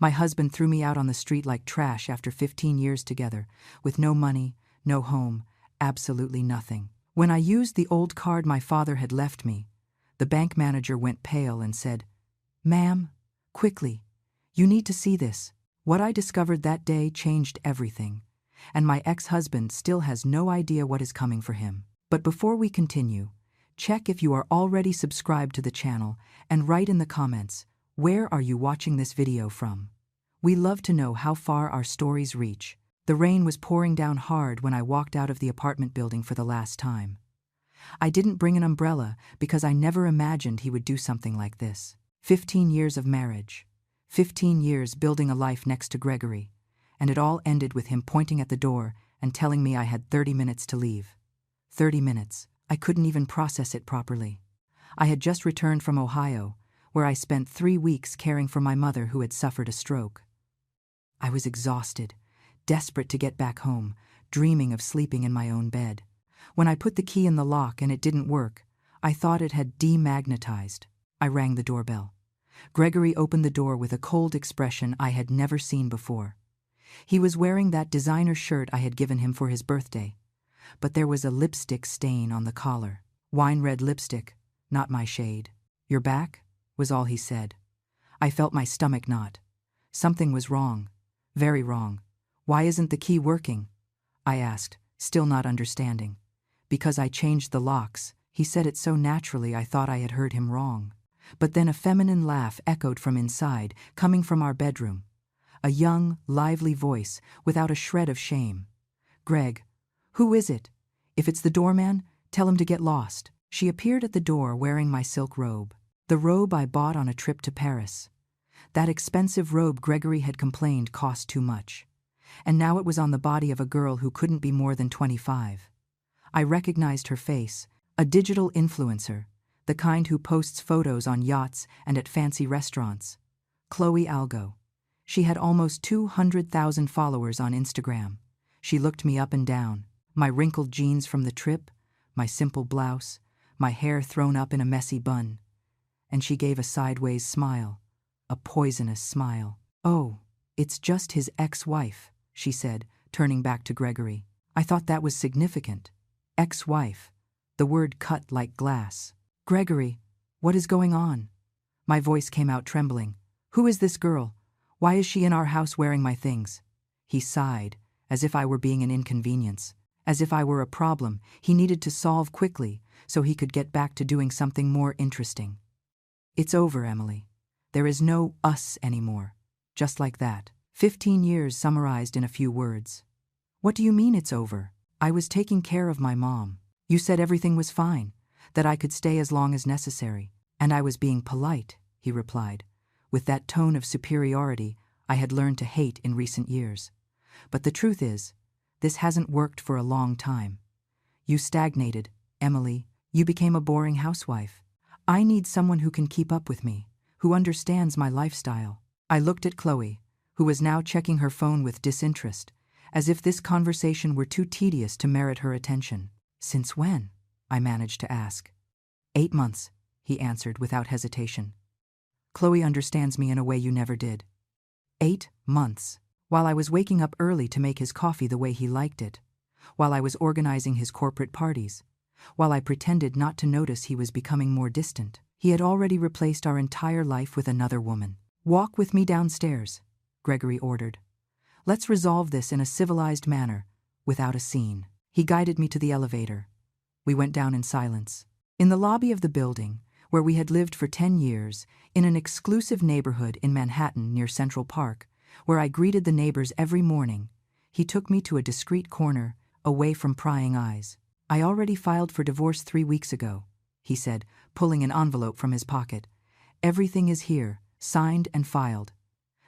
My husband threw me out on the street like trash after 15 years together, with no money, no home, absolutely nothing. When I used the old card my father had left me, the bank manager went pale and said, "Ma'am, quickly, you need to see this." What I discovered that day changed everything, and my ex-husband still has no idea what is coming for him. But before we continue, check if you are already subscribed to the channel and write in the comments, where are you watching this video from? We love to know how far our stories reach. The rain was pouring down hard when I walked out of the apartment building for the last time. I didn't bring an umbrella because I never imagined he would do something like this. 15 years of marriage. 15 years building a life next to Gregory, and it all ended with him pointing at the door and telling me I had 30 minutes to leave. 30 minutes. I couldn't even process it properly. I had just returned from Ohio, where I spent 3 weeks caring for my mother who had suffered a stroke. I was exhausted, desperate to get back home, dreaming of sleeping in my own bed. When I put the key in the lock and it didn't work, I thought it had demagnetized. I rang the doorbell. Gregory opened the door with a cold expression I had never seen before. He was wearing that designer shirt I had given him for his birthday, but there was a lipstick stain on the collar. Wine red lipstick, not my shade. "You're back?" was all he said. I felt my stomach knot. Something was wrong. Very wrong. "Why isn't the key working?" I asked, still not understanding. "Because I changed the locks," he said it so naturally I thought I had heard him wrong. But then a feminine laugh echoed from inside, coming from our bedroom. A young, lively voice, without a shred of shame. "Greg, who is it? If it's the doorman, tell him to get lost." She appeared at the door wearing my silk robe. The robe I bought on a trip to Paris. That expensive robe Gregory had complained cost too much. And now it was on the body of a girl who couldn't be more than 25. I recognized her face, a digital influencer, the kind who posts photos on yachts and at fancy restaurants. Chloe Algo. She had almost 200,000 followers on Instagram. She looked me up and down. My wrinkled jeans from the trip, my simple blouse, my hair thrown up in a messy bun. And she gave a sideways smile, a poisonous smile. "Oh, it's just his ex-wife," she said, turning back to Gregory. I thought that was significant. Ex-wife. The word cut like glass. "Gregory, what is going on?" My voice came out trembling. "Who is this girl? Why is she in our house wearing my things?" He sighed, as if I were being an inconvenience, as if I were a problem he needed to solve quickly so he could get back to doing something more interesting. "It's over, Emily. There is no us anymore." Just like that. 15 years summarized in a few words. "What do you mean it's over?" "I was taking care of my mom. You said everything was fine, that I could stay as long as necessary, and I was being polite," he replied, with that tone of superiority I had learned to hate in recent years. "But the truth is, this hasn't worked for a long time. You stagnated, Emily. You became a boring housewife. I need someone who can keep up with me, who understands my lifestyle." I looked at Chloe, who was now checking her phone with disinterest, as if this conversation were too tedious to merit her attention. "Since when?" I managed to ask. 8 months, he answered without hesitation. "Chloe understands me in a way you never did." 8 months. While I was waking up early to make his coffee the way he liked it, while I was organizing his corporate parties, while I pretended not to notice he was becoming more distant, he had already replaced our entire life with another woman. "Walk with me downstairs," Gregory ordered. "Let's resolve this in a civilized manner, without a scene." He guided me to the elevator. We went down in silence. In the lobby of the building, where we had lived for 10 years, in an exclusive neighborhood in Manhattan near Central Park, where I greeted the neighbors every morning, he took me to a discreet corner, away from prying eyes. "I already filed for divorce 3 weeks ago," he said, pulling an envelope from his pocket. "Everything is here, signed and filed.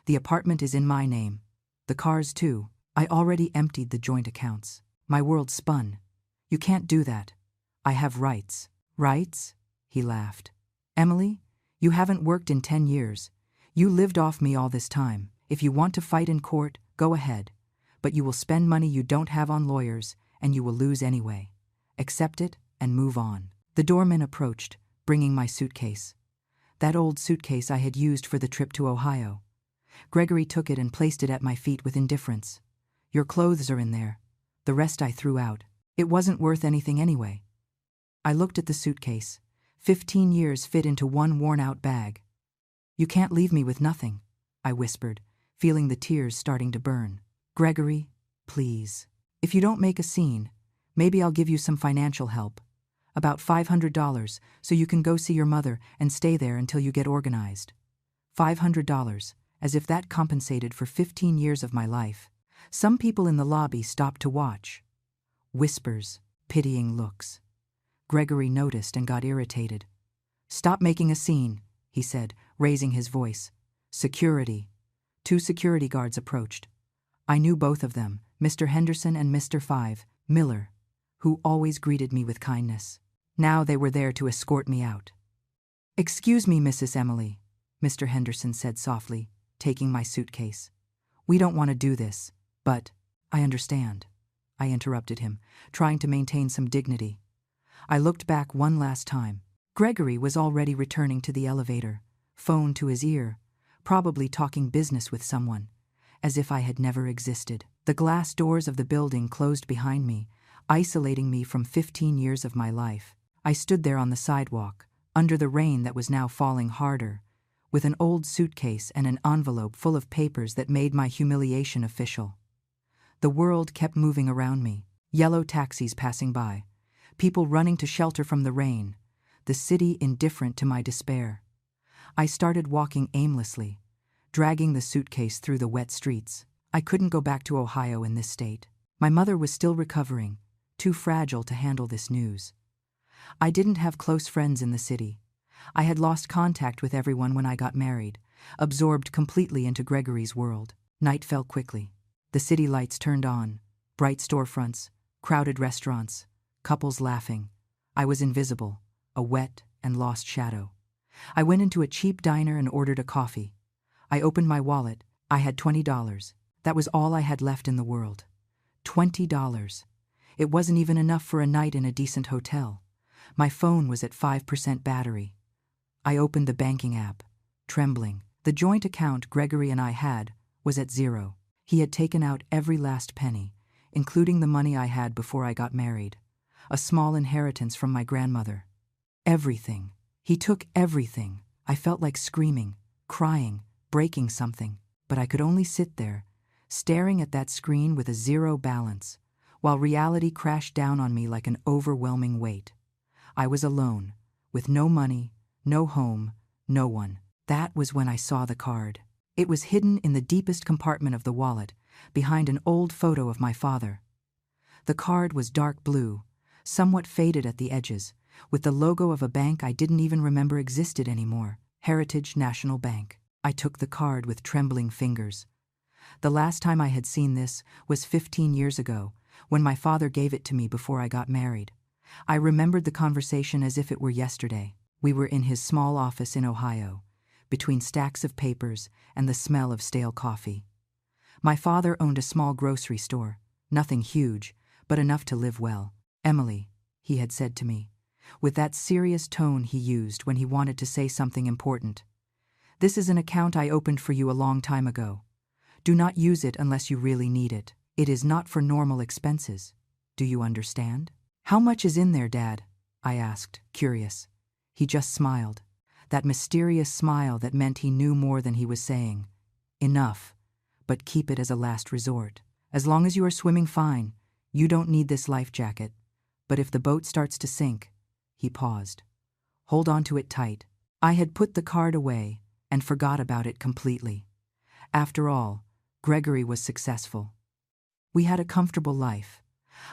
The apartment is in my name. The cars too. I already emptied the joint accounts." My world spun. "You can't do that. I have rights." "Rights?" He laughed. "Emily, you haven't worked in 10 years. You lived off me all this time. If you want to fight in court, go ahead. But you will spend money you don't have on lawyers, and you will lose anyway. Accept it and move on." The doorman approached, bringing my suitcase. That old suitcase I had used for the trip to Ohio. Gregory took it and placed it at my feet with indifference. Your clothes are in there. The rest I threw out. It wasn't worth anything anyway. I looked at the suitcase. 15 years fit into one worn-out bag. You can't leave me with nothing, I whispered, feeling the tears starting to burn. Gregory, please. If you don't make a scene, maybe I'll give you some financial help. About $500, so you can go see your mother and stay there until you get organized. $500, as if that compensated for 15 years of my life. Some people in the lobby stopped to watch. Whispers, pitying looks. Gregory noticed and got irritated. Stop making a scene, he said, raising his voice. Security. 2 security guards approached. I knew both of them, Mr. Henderson and Mr. Miller, who always greeted me with kindness. Now they were there to escort me out. Excuse me, Mrs. Emily, Mr. Henderson said softly, taking my suitcase. We don't want to do this, but I understand. I interrupted him, trying to maintain some dignity. I looked back one last time. Gregory was already returning to the elevator, phone to his ear, probably talking business with someone, as if I had never existed. The glass doors of the building closed behind me, isolating me from 15 years of my life. I stood there on the sidewalk, under the rain that was now falling harder, with an old suitcase and an envelope full of papers that made my humiliation official. The world kept moving around me, yellow taxis passing by, people running to shelter from the rain, the city indifferent to my despair. I started walking aimlessly, dragging the suitcase through the wet streets. I couldn't go back to Ohio in this state. My mother was still recovering, too fragile to handle this news. I didn't have close friends in the city. I had lost contact with everyone when I got married, absorbed completely into Gregory's world. Night fell quickly. The city lights turned on, bright storefronts, crowded restaurants, couples laughing. I was invisible, a wet and lost shadow. I went into a cheap diner and ordered a coffee. I opened my wallet. I had $20. That was all I had left in the world. $20. It wasn't even enough for a night in a decent hotel. My phone was at 5% battery. I opened the banking app, trembling. The joint account Gregory and I had was at 0. He had taken out every last penny, including the money I had before I got married, a small inheritance from my grandmother. Everything. He took everything. I felt like screaming, crying, breaking something, but I could only sit there, staring at that screen with a 0 balance, while reality crashed down on me like an overwhelming weight. I was alone, with no money, no home, no one. That was when I saw the card. It was hidden in the deepest compartment of the wallet, behind an old photo of my father. The card was dark blue, somewhat faded at the edges, with the logo of a bank I didn't even remember existed anymore, Heritage National Bank. I took the card with trembling fingers. The last time I had seen this was 15 years ago, when my father gave it to me before I got married. I remembered the conversation as if it were yesterday. We were in his small office in Ohio, between stacks of papers and the smell of stale coffee. My father owned a small grocery store, nothing huge, but enough to live well. Emily, he had said to me, with that serious tone he used when he wanted to say something important. This is an account I opened for you a long time ago. Do not use it unless you really need it. It is not for normal expenses. Do you understand? How much is in there, Dad? I asked, curious. He just smiled. That mysterious smile that meant he knew more than he was saying. Enough, but keep it as a last resort. As long as you are swimming fine, you don't need this life jacket. But if the boat starts to sink, he paused. Hold on to it tight. I had put the card away and forgot about it completely. After all, Gregory was successful. We had a comfortable life.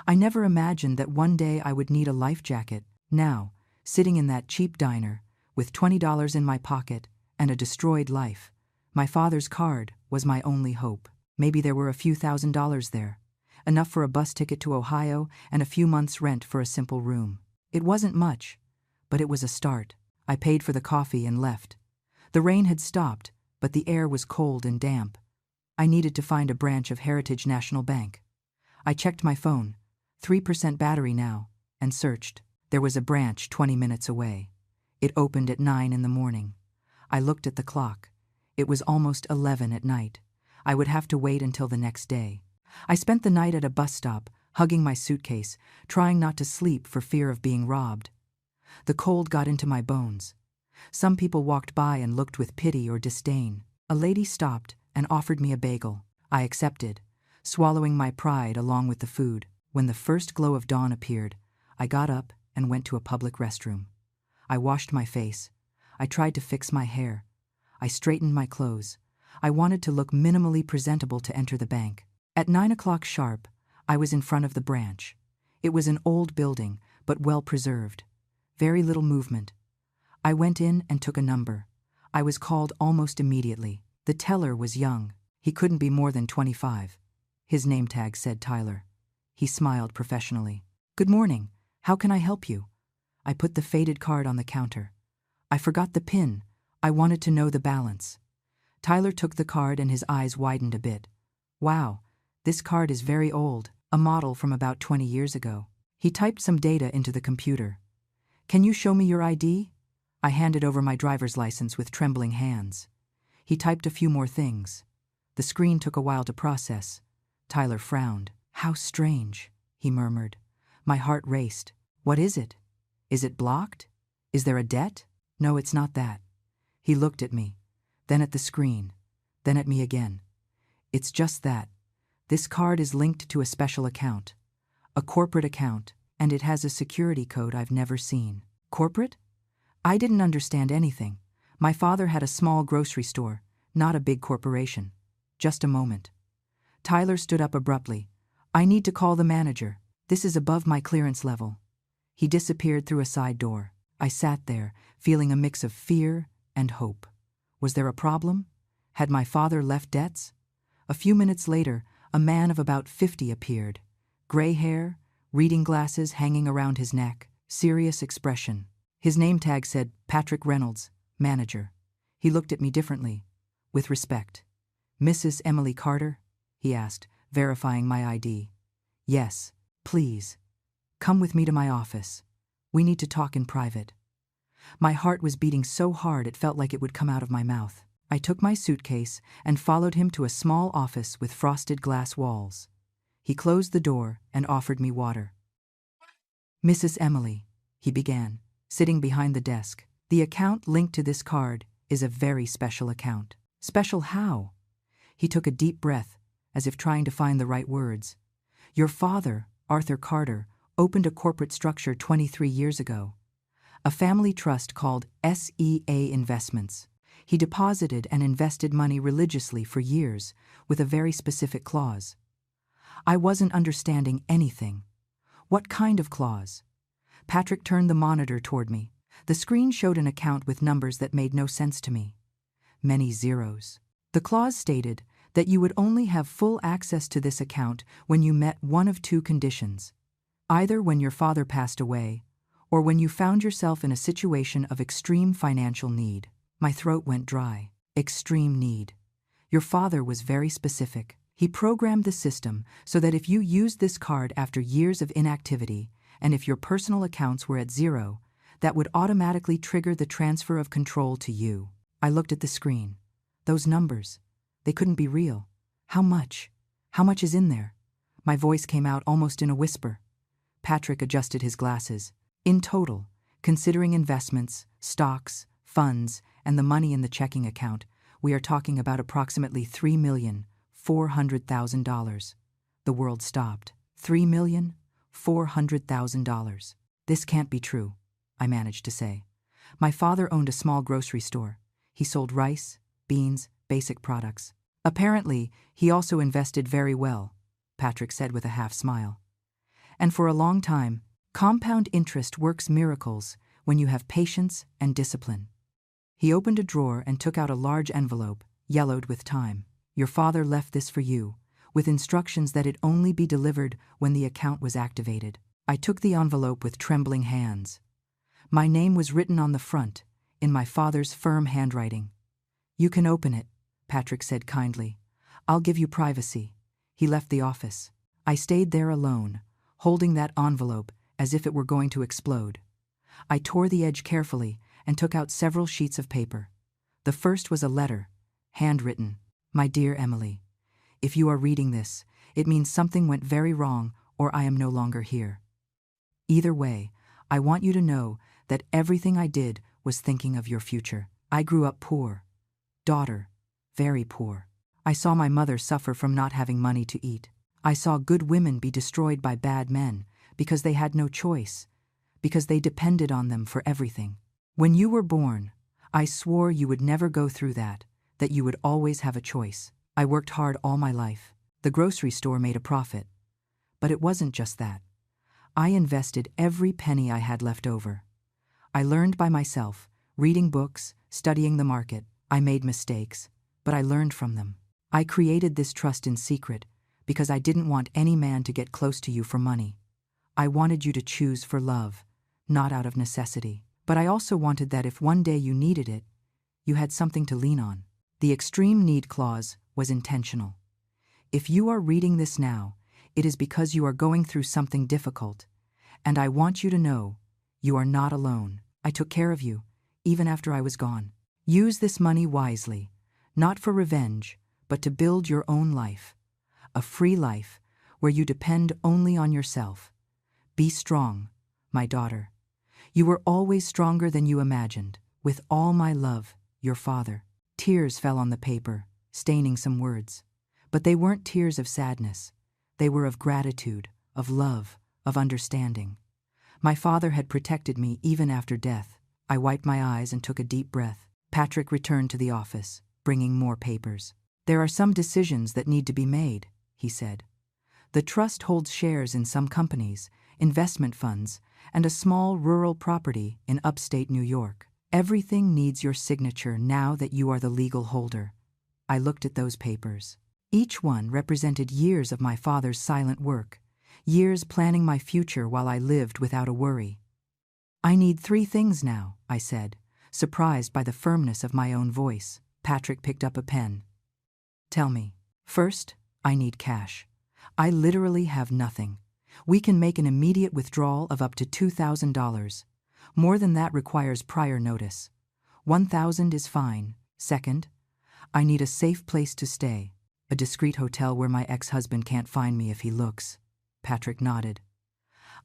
I never imagined that one day I would need a life jacket. Now, sitting in that cheap diner, with $20 in my pocket and a destroyed life, my father's card was my only hope. Maybe there were a few $1,000s there, enough for a bus ticket to Ohio and a few months' rent for a simple room. It wasn't much, but it was a start. I paid for the coffee and left. The rain had stopped, but the air was cold and damp. I needed to find a branch of Heritage National Bank. I checked my phone, 3% battery now, and searched. There was a branch 20 minutes away. It opened at 9 in the morning. I looked at the clock. It was almost 11 at night. I would have to wait until the next day. I spent the night at a bus stop, hugging my suitcase, trying not to sleep for fear of being robbed. The cold got into my bones. Some people walked by and looked with pity or disdain. A lady stopped and offered me a bagel. I accepted, swallowing my pride along with the food. When the first glow of dawn appeared, I got up and went to a public restroom. I washed my face. I tried to fix my hair. I straightened my clothes. I wanted to look minimally presentable to enter the bank. At 9 o'clock sharp, I was in front of the branch. It was an old building, but well preserved. Very little movement. I went in and took a number. I was called almost immediately. The teller was young. He couldn't be more than 25. His name tag said Tyler. He smiled professionally. "Good morning. How can I help you?" I put the faded card on the counter. I forgot the PIN. I wanted to know the balance. Tyler took the card and his eyes widened a bit. "Wow, this card is very old, a model from about 20 years ago." He typed some data into the computer. "Can you show me your ID?" I handed over my driver's license with trembling hands. He typed a few more things. The screen took a while to process. Tyler frowned. "How strange," he murmured. My heart raced. "What is it? Is it blocked? Is there a debt?" "No, it's not that." He looked at me, then at the screen, then at me again. "It's just that. This card is linked to a special account, a corporate account, and it has a security code I've never seen." "Corporate?" I didn't understand anything. My father had a small grocery store, not a big corporation. Just a moment. Tyler stood up abruptly. "I need to call the manager. This is above my clearance level." He disappeared through a side door. I sat there, feeling a mix of fear and hope. Was there a problem? Had my father left debts? A few minutes later, a man of about 50 appeared. Gray hair, reading glasses hanging around his neck, serious expression. His name tag said Patrick Reynolds, manager. He looked at me differently, with respect. "Mrs. Emily Carter?" he asked, verifying my ID. "Yes, please. Come with me to my office. We need to talk in private." My heart was beating so hard it felt like it would come out of my mouth. I took my suitcase and followed him to a small office with frosted glass walls. He closed the door and offered me water. "Mrs. Emily," he began, sitting behind the desk, "the account linked to this card is a very special account." "Special how?" He took a deep breath, as if trying to find the right words. "Your father, Arthur Carter, opened a corporate structure 23 years ago. A family trust called SEA Investments. He deposited and invested money religiously for years, with a very specific clause." I wasn't understanding anything. What kind of clause? Patrick turned the monitor toward me. The screen showed an account with numbers that made no sense to me. Many zeros. The clause stated that you would only have full access to this account when you met one of two conditions. Either when your father passed away, or when you found yourself in a situation of extreme financial need. My throat went dry. Extreme need. Your father was very specific. He programmed the system so that if you used this card after years of inactivity, and if your personal accounts were at zero, that would automatically trigger the transfer of control to you. I looked at the screen. Those numbers. They couldn't be real. How much? How much is in there? My voice came out almost in a whisper. Patrick adjusted his glasses. In total, considering investments, stocks, funds, and the money in the checking account, we are talking about approximately $3,400,000. The world stopped. $3,400,000. This can't be true, I managed to say. My father owned a small grocery store. He sold rice, beans, basic products. Apparently, he also invested very well, Patrick said with a half smile. And for a long time, compound interest works miracles when you have patience and discipline. He opened a drawer and took out a large envelope, yellowed with time. Your father left this for you, with instructions that it only be delivered when the account was activated. I took the envelope with trembling hands. My name was written on the front, in my father's firm handwriting. You can open it, Patrick said kindly. I'll give you privacy. He left the office. I stayed there alone, holding that envelope as if it were going to explode. I tore the edge carefully and took out several sheets of paper. The first was a letter, handwritten. My dear Emily, if you are reading this, it means something went very wrong or I am no longer here. Either way, I want you to know that everything I did was thinking of your future. I grew up poor. Daughter, very poor. I saw my mother suffer from not having money to eat. I saw good women be destroyed by bad men because they had no choice, because they depended on them for everything. When you were born, I swore you would never go through that you would always have a choice. I worked hard all my life. The grocery store made a profit. But it wasn't just that. I invested every penny I had left over. I learned by myself, reading books, studying the market. I made mistakes, but I learned from them. I created this trust in secret because I didn't want any man to get close to you for money. I wanted you to choose for love, not out of necessity. But I also wanted that if one day you needed it, you had something to lean on. The extreme need clause was intentional. If you are reading this now, it is because you are going through something difficult, and I want you to know you are not alone. I took care of you, even after I was gone. Use this money wisely, not for revenge, but to build your own life, a free life where you depend only on yourself. Be strong, my daughter. You were always stronger than you imagined. With all my love, your father. Tears fell on the paper, staining some words. But they weren't tears of sadness. They were of gratitude, of love, of understanding. My father had protected me even after death. I wiped my eyes and took a deep breath. Patrick returned to the office, bringing more papers. There are some decisions that need to be made, he said. The trust holds shares in some companies, investment funds, and a small rural property in upstate New York. Everything needs your signature now that you are the legal holder. I looked at those papers. Each one represented years of my father's silent work, years planning my future while I lived without a worry. I need 3 things now, I said, surprised by the firmness of my own voice. Patrick picked up a pen. Tell me. First, I need cash. I literally have nothing. We can make an immediate withdrawal of up to $2,000. More than that requires prior notice. $1,000 is fine. Second, I need a safe place to stay. A discreet hotel where my ex-husband can't find me if he looks. Patrick nodded.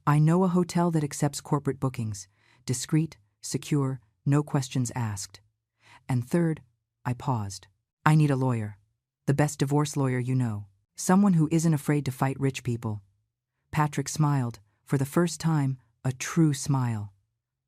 I know a hotel that accepts corporate bookings. Discreet, secure, no questions asked. And third, I paused. I need a lawyer. The best divorce lawyer you know. Someone who isn't afraid to fight rich people. Patrick smiled, for the first time, a true smile.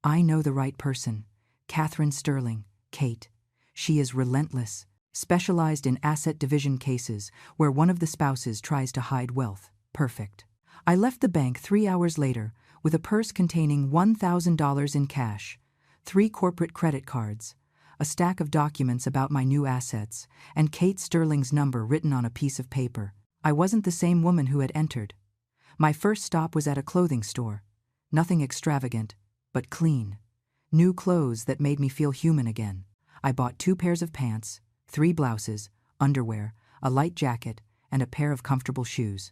I know the right person. Catherine Sterling, Kate. She is relentless, specialized in asset division cases where one of the spouses tries to hide wealth. Perfect. I left the bank 3 hours later with a purse containing $1,000 in cash, 3 corporate credit cards, a stack of documents about my new assets, and Kate Sterling's number written on a piece of paper. I wasn't the same woman who had entered. My first stop was at a clothing store. Nothing extravagant, but clean. New clothes that made me feel human again. I bought 2 pairs of pants, 3 blouses, underwear, a light jacket, and a pair of comfortable shoes.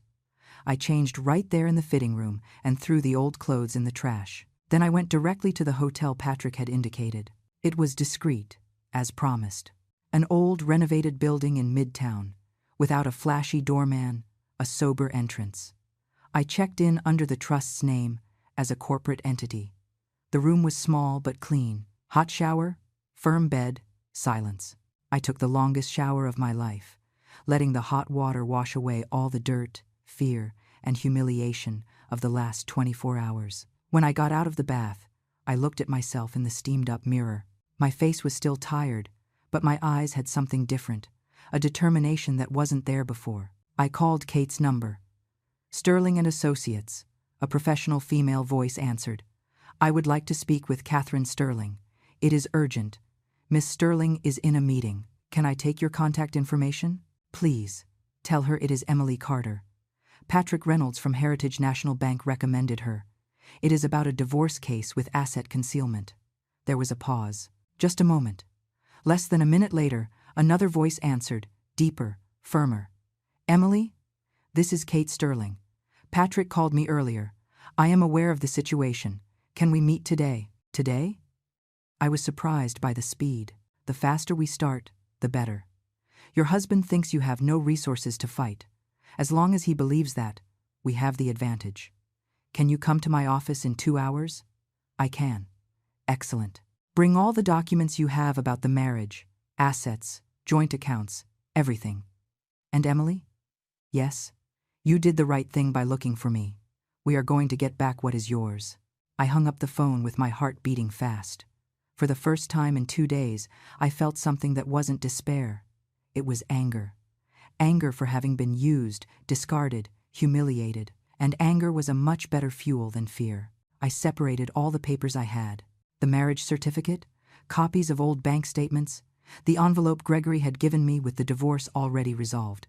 I changed right there in the fitting room and threw the old clothes in the trash. Then I went directly to the hotel Patrick had indicated. It was discreet, as promised. An old, renovated building in Midtown, without a flashy doorman, a sober entrance. I checked in under the trust's name as a corporate entity. The room was small but clean. Hot shower, firm bed, silence. I took the longest shower of my life, letting the hot water wash away all the dirt, fear, and humiliation of the last 24 hours. When I got out of the bath, I looked at myself in the steamed-up mirror. My face was still tired, but my eyes had something different, a determination that wasn't there before. I called Kate's number. Sterling and Associates, a professional female voice answered. I would like to speak with Catherine Sterling. It is urgent. Miss Sterling is in a meeting. Can I take your contact information? Please, tell her it is Emily Carter. Patrick Reynolds from Heritage National Bank recommended her. It is about a divorce case with asset concealment. There was a pause. Just a moment. Less than a minute later, another voice answered, deeper, firmer. Emily? This is Kate Sterling. Patrick called me earlier. I am aware of the situation. Can we meet today? Today? I was surprised by the speed. The faster we start, the better. Your husband thinks you have no resources to fight. As long as he believes that, we have the advantage. Can you come to my office in 2 hours? I can. Excellent. Bring all the documents you have about the marriage, assets, joint accounts, everything. And Emily? Yes? You did the right thing by looking for me. We are going to get back what is yours. I hung up the phone with my heart beating fast. For the first time in 2 days, I felt something that wasn't despair. It was anger. Anger for having been used, discarded, humiliated. And anger was a much better fuel than fear. I separated all the papers I had. The marriage certificate, copies of old bank statements, the envelope Gregory had given me with the divorce already resolved.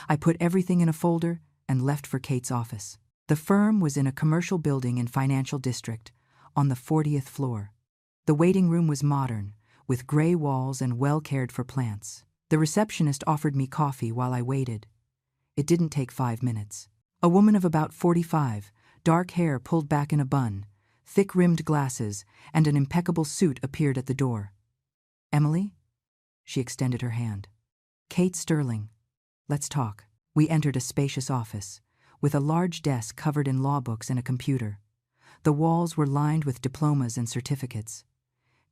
I put everything in a folder and left for Kate's office. The firm was in a commercial building in Financial District, on the 40th floor. The waiting room was modern, with gray walls and well-cared-for plants. The receptionist offered me coffee while I waited. It didn't take 5 minutes. A woman of about 45, dark hair pulled back in a bun, thick-rimmed glasses, and an impeccable suit appeared at the door. Emily? She extended her hand. Kate Sterling. Let's talk. We entered a spacious office, with a large desk covered in law books and a computer. The walls were lined with diplomas and certificates.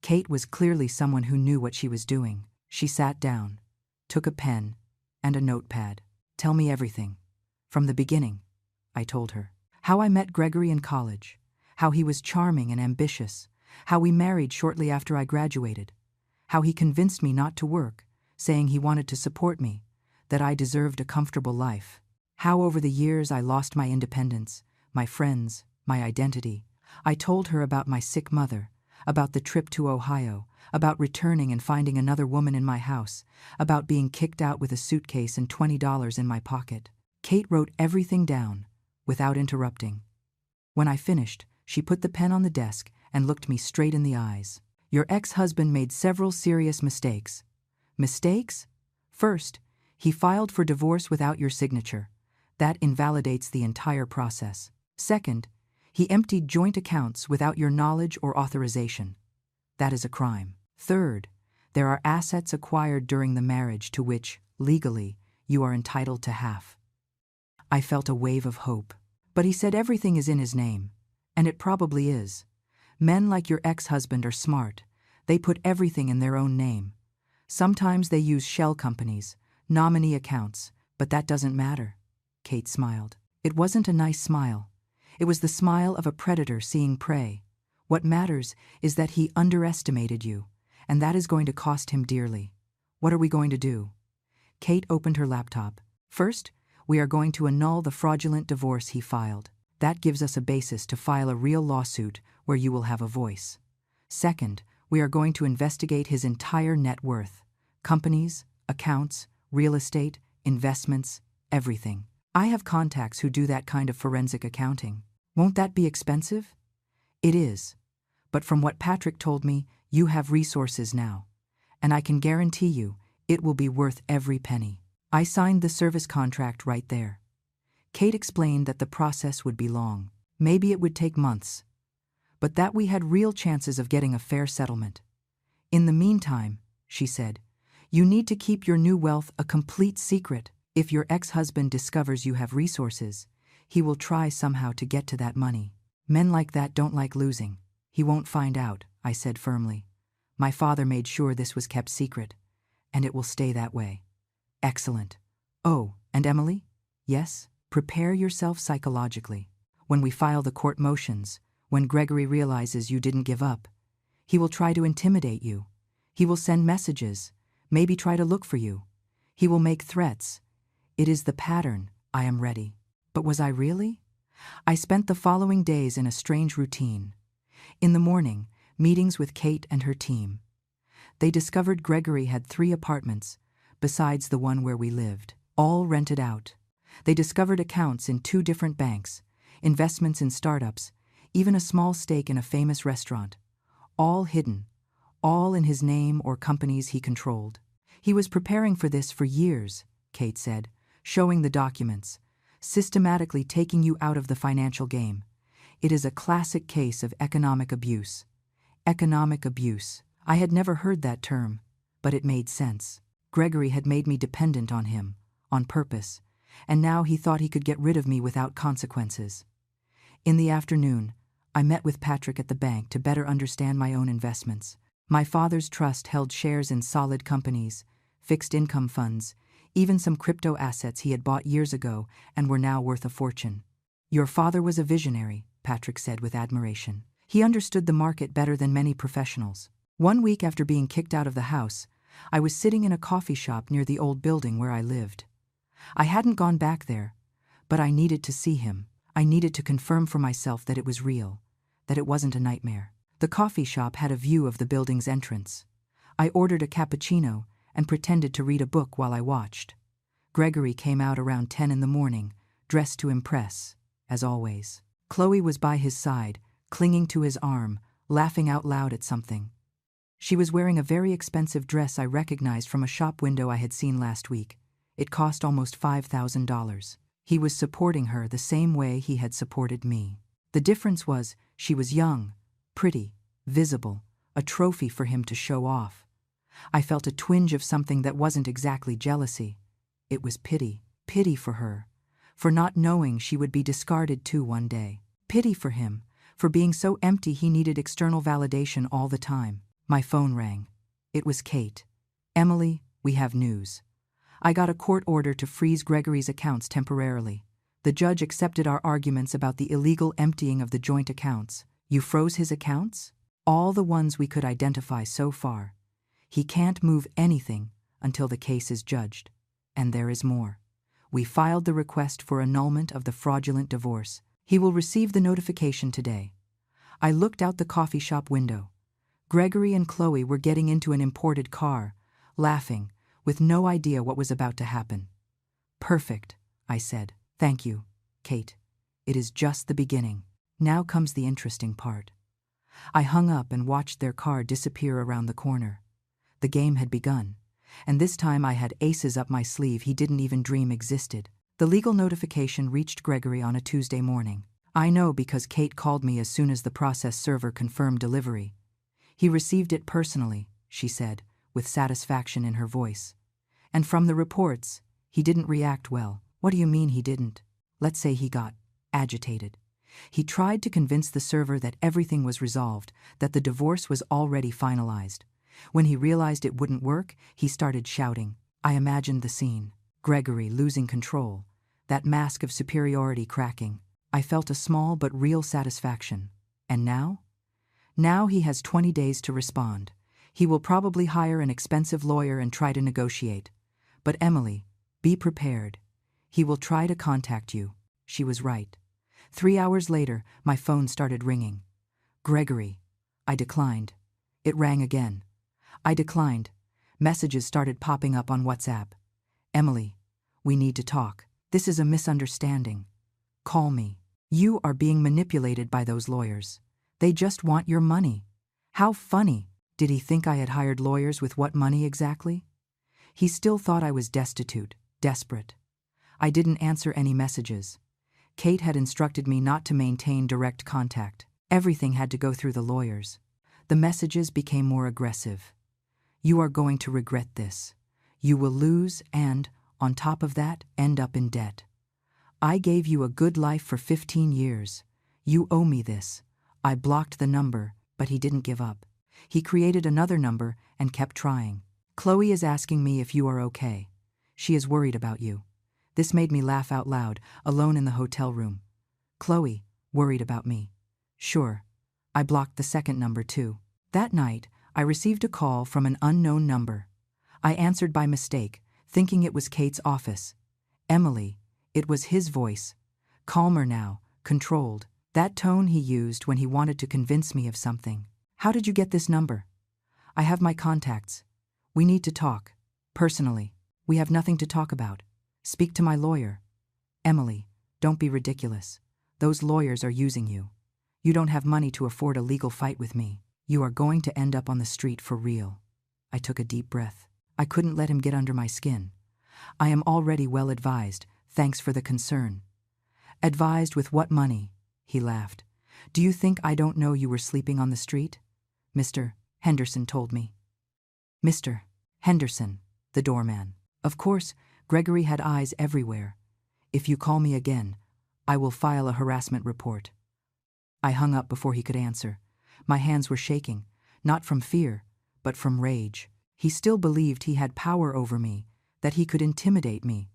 Kate was clearly someone who knew what she was doing. She sat down, took a pen and a notepad. Tell me everything. From the beginning, I told her. How I met Gregory in college, how he was charming and ambitious, how we married shortly after I graduated, how he convinced me not to work, saying he wanted to support me, that I deserved a comfortable life. How over the years I lost my independence, my friends, my identity. I told her about my sick mother, about the trip to Ohio, about returning and finding another woman in my house, about being kicked out with a suitcase and $20 in my pocket. Kate wrote everything down, without interrupting. When I finished, she put the pen on the desk and looked me straight in the eyes. Your ex-husband made several serious mistakes. Mistakes? First, he filed for divorce without your signature. That invalidates the entire process. Second, he emptied joint accounts without your knowledge or authorization. That is a crime. Third, there are assets acquired during the marriage to which, legally, you are entitled to half. I felt a wave of hope. But he said everything is in his name. And it probably is. Men like your ex-husband are smart. They put everything in their own name. Sometimes they use shell companies, nominee accounts, but that doesn't matter. Kate smiled. It wasn't a nice smile. It was the smile of a predator seeing prey. What matters is that he underestimated you, and that is going to cost him dearly. What are we going to do? Kate opened her laptop. First, we are going to annul the fraudulent divorce he filed. That gives us a basis to file a real lawsuit where you will have a voice. Second, we are going to investigate his entire net worth. Companies, accounts, real estate, investments, everything. I have contacts who do that kind of forensic accounting. Won't that be expensive? It is. But from what Patrick told me, you have resources now. And I can guarantee you, it will be worth every penny. I signed the service contract right there. Kate explained that the process would be long. Maybe it would take months. But that we had real chances of getting a fair settlement. In the meantime, she said, you need to keep your new wealth a complete secret. If your ex-husband discovers you have resources, he will try somehow to get to that money. Men like that don't like losing. He won't find out, I said firmly. My father made sure this was kept secret, and it will stay that way. Excellent. Oh, and Emily? Yes? Prepare yourself psychologically. When we file the court motions, when Gregory realizes you didn't give up, he will try to intimidate you. He will send messages, maybe try to look for you. He will make threats. It is the pattern. I am ready. But was I really? I spent the following days in a strange routine. In the morning, meetings with Kate and her team. They discovered Gregory had 3 apartments, besides the one where we lived, all rented out. They discovered accounts in 2 different banks, investments in startups, even a small stake in a famous restaurant. All hidden, all in his name or companies he controlled. He was preparing for this for years, Kate said, showing the documents, systematically taking you out of the financial game. It is a classic case of economic abuse. Economic abuse. I had never heard that term, but it made sense. Gregory had made me dependent on him, on purpose, and now he thought he could get rid of me without consequences. In the afternoon, I met with Patrick at the bank to better understand my own investments. My father's trust held shares in solid companies, fixed income funds, even some crypto assets he had bought years ago and were now worth a fortune. "Your father was a visionary," Patrick said with admiration. "He understood the market better than many professionals." 1 week after being kicked out of the house, I was sitting in a coffee shop near the old building where I lived. I hadn't gone back there, but I needed to see him. I needed to confirm for myself that it was real, that it wasn't a nightmare. The coffee shop had a view of the building's entrance. I ordered a cappuccino and pretended to read a book while I watched. Gregory came out around 10 in the morning, dressed to impress, as always. Chloe was by his side, clinging to his arm, laughing out loud at something. She was wearing a very expensive dress I recognized from a shop window I had seen last week. It cost almost $5,000. He was supporting her the same way he had supported me. The difference was, she was young, pretty, visible, a trophy for him to show off. I felt a twinge of something that wasn't exactly jealousy. It was pity. Pity for her, for not knowing she would be discarded too one day. Pity for him, for being so empty he needed external validation all the time. My phone rang. It was Kate. "Emily, we have news. I got a court order to freeze Gregory's accounts temporarily. The judge accepted our arguments about the illegal emptying of the joint accounts." "You froze his accounts?" "All the ones we could identify so far. He can't move anything until the case is judged. And there is more. We filed the request for annulment of the fraudulent divorce. He will receive the notification today." I looked out the coffee shop window. Gregory and Chloe were getting into an imported car, laughing, with no idea what was about to happen. "Perfect," I said. "Thank you, Kate. It is just the beginning. Now comes the interesting part." I hung up and watched their car disappear around the corner. The game had begun, and this time I had aces up my sleeve he didn't even dream existed. The legal notification reached Gregory on a Tuesday morning. I know because Kate called me as soon as the process server confirmed delivery. "He received it personally," she said, with satisfaction in her voice. "And from the reports, he didn't react well." "What do you mean he didn't?" "Let's say he got agitated. He tried to convince the server that everything was resolved, that the divorce was already finalized. When he realized it wouldn't work, he started shouting." I imagined the scene. Gregory losing control, that mask of superiority cracking. I felt a small but real satisfaction. And now? Now he has 20 days to respond. He will probably hire an expensive lawyer and try to negotiate. But Emily, be prepared. He will try to contact you. She was right. 3 hours later, my phone started ringing. "Gregory." I declined. It rang again. I declined. Messages started popping up on WhatsApp. "Emily, we need to talk. This is a misunderstanding. Call me. You are being manipulated by those lawyers. They just want your money." How funny. Did he think I had hired lawyers with what money exactly? He still thought I was destitute, desperate. I didn't answer any messages. Kate had instructed me not to maintain direct contact. Everything had to go through the lawyers. The messages became more aggressive. "You are going to regret this. You will lose and, on top of that, end up in debt. I gave you a good life for 15 years. You owe me this." I blocked the number, but he didn't give up. He created another number and kept trying. "Chloe is asking me if you are okay. She is worried about you." This made me laugh out loud, alone in the hotel room. Chloe, worried about me. Sure. I blocked the second number too. That night, I received a call from an unknown number. I answered by mistake, thinking it was Kate's office. "Emily." It was his voice. Calmer now, controlled. That tone he used when he wanted to convince me of something. "How did you get this number?" "I have my contacts. We need to talk. Personally. We have nothing to talk about. Speak to my lawyer." "Emily, don't be ridiculous. Those lawyers are using you. You don't have money to afford a legal fight with me. You are going to end up on the street for real." I took a deep breath. I couldn't let him get under my skin. "I am already well advised. Thanks for the concern." "Advised with what money?" He laughed. "Do you think I don't know you were sleeping on the street? Mr. Henderson told me." Mr. Henderson, the doorman. Of course, Gregory had eyes everywhere. If you call me again, I will file a harassment report. I hung up before he could answer. My hands were shaking, not from fear, but from rage. He still believed he had power over me, that he could intimidate me.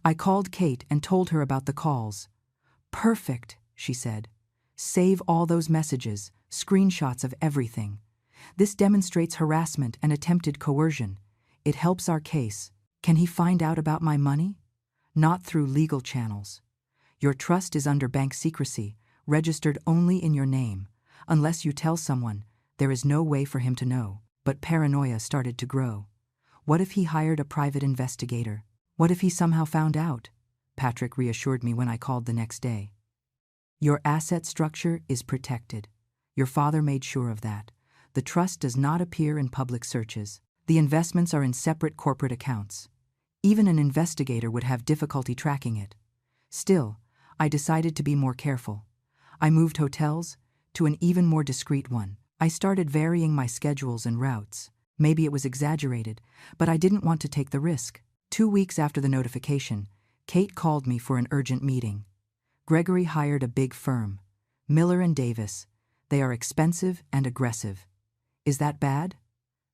I called Kate and told her about the calls. Perfect, she said. Save all those messages, screenshots of everything. This demonstrates harassment and attempted coercion. It helps our case. Can he find out about my money? Not through legal channels. Your trust is under bank secrecy, registered only in your name. Unless you tell someone, there is no way for him to know. But paranoia started to grow. What if he hired a private investigator? What if he somehow found out? Patrick reassured me when I called the next day. Your asset structure is protected. Your father made sure of that. The trust does not appear in public searches. The investments are in separate corporate accounts. Even an investigator would have difficulty tracking it. Still, I decided to be more careful. I moved hotels to an even more discreet one. I started varying my schedules and routes. Maybe it was exaggerated, but I didn't want to take the risk. 2 weeks after the notification, Kate called me for an urgent meeting. Gregory hired a big firm, Miller & Davis. They are expensive and aggressive. Is that bad?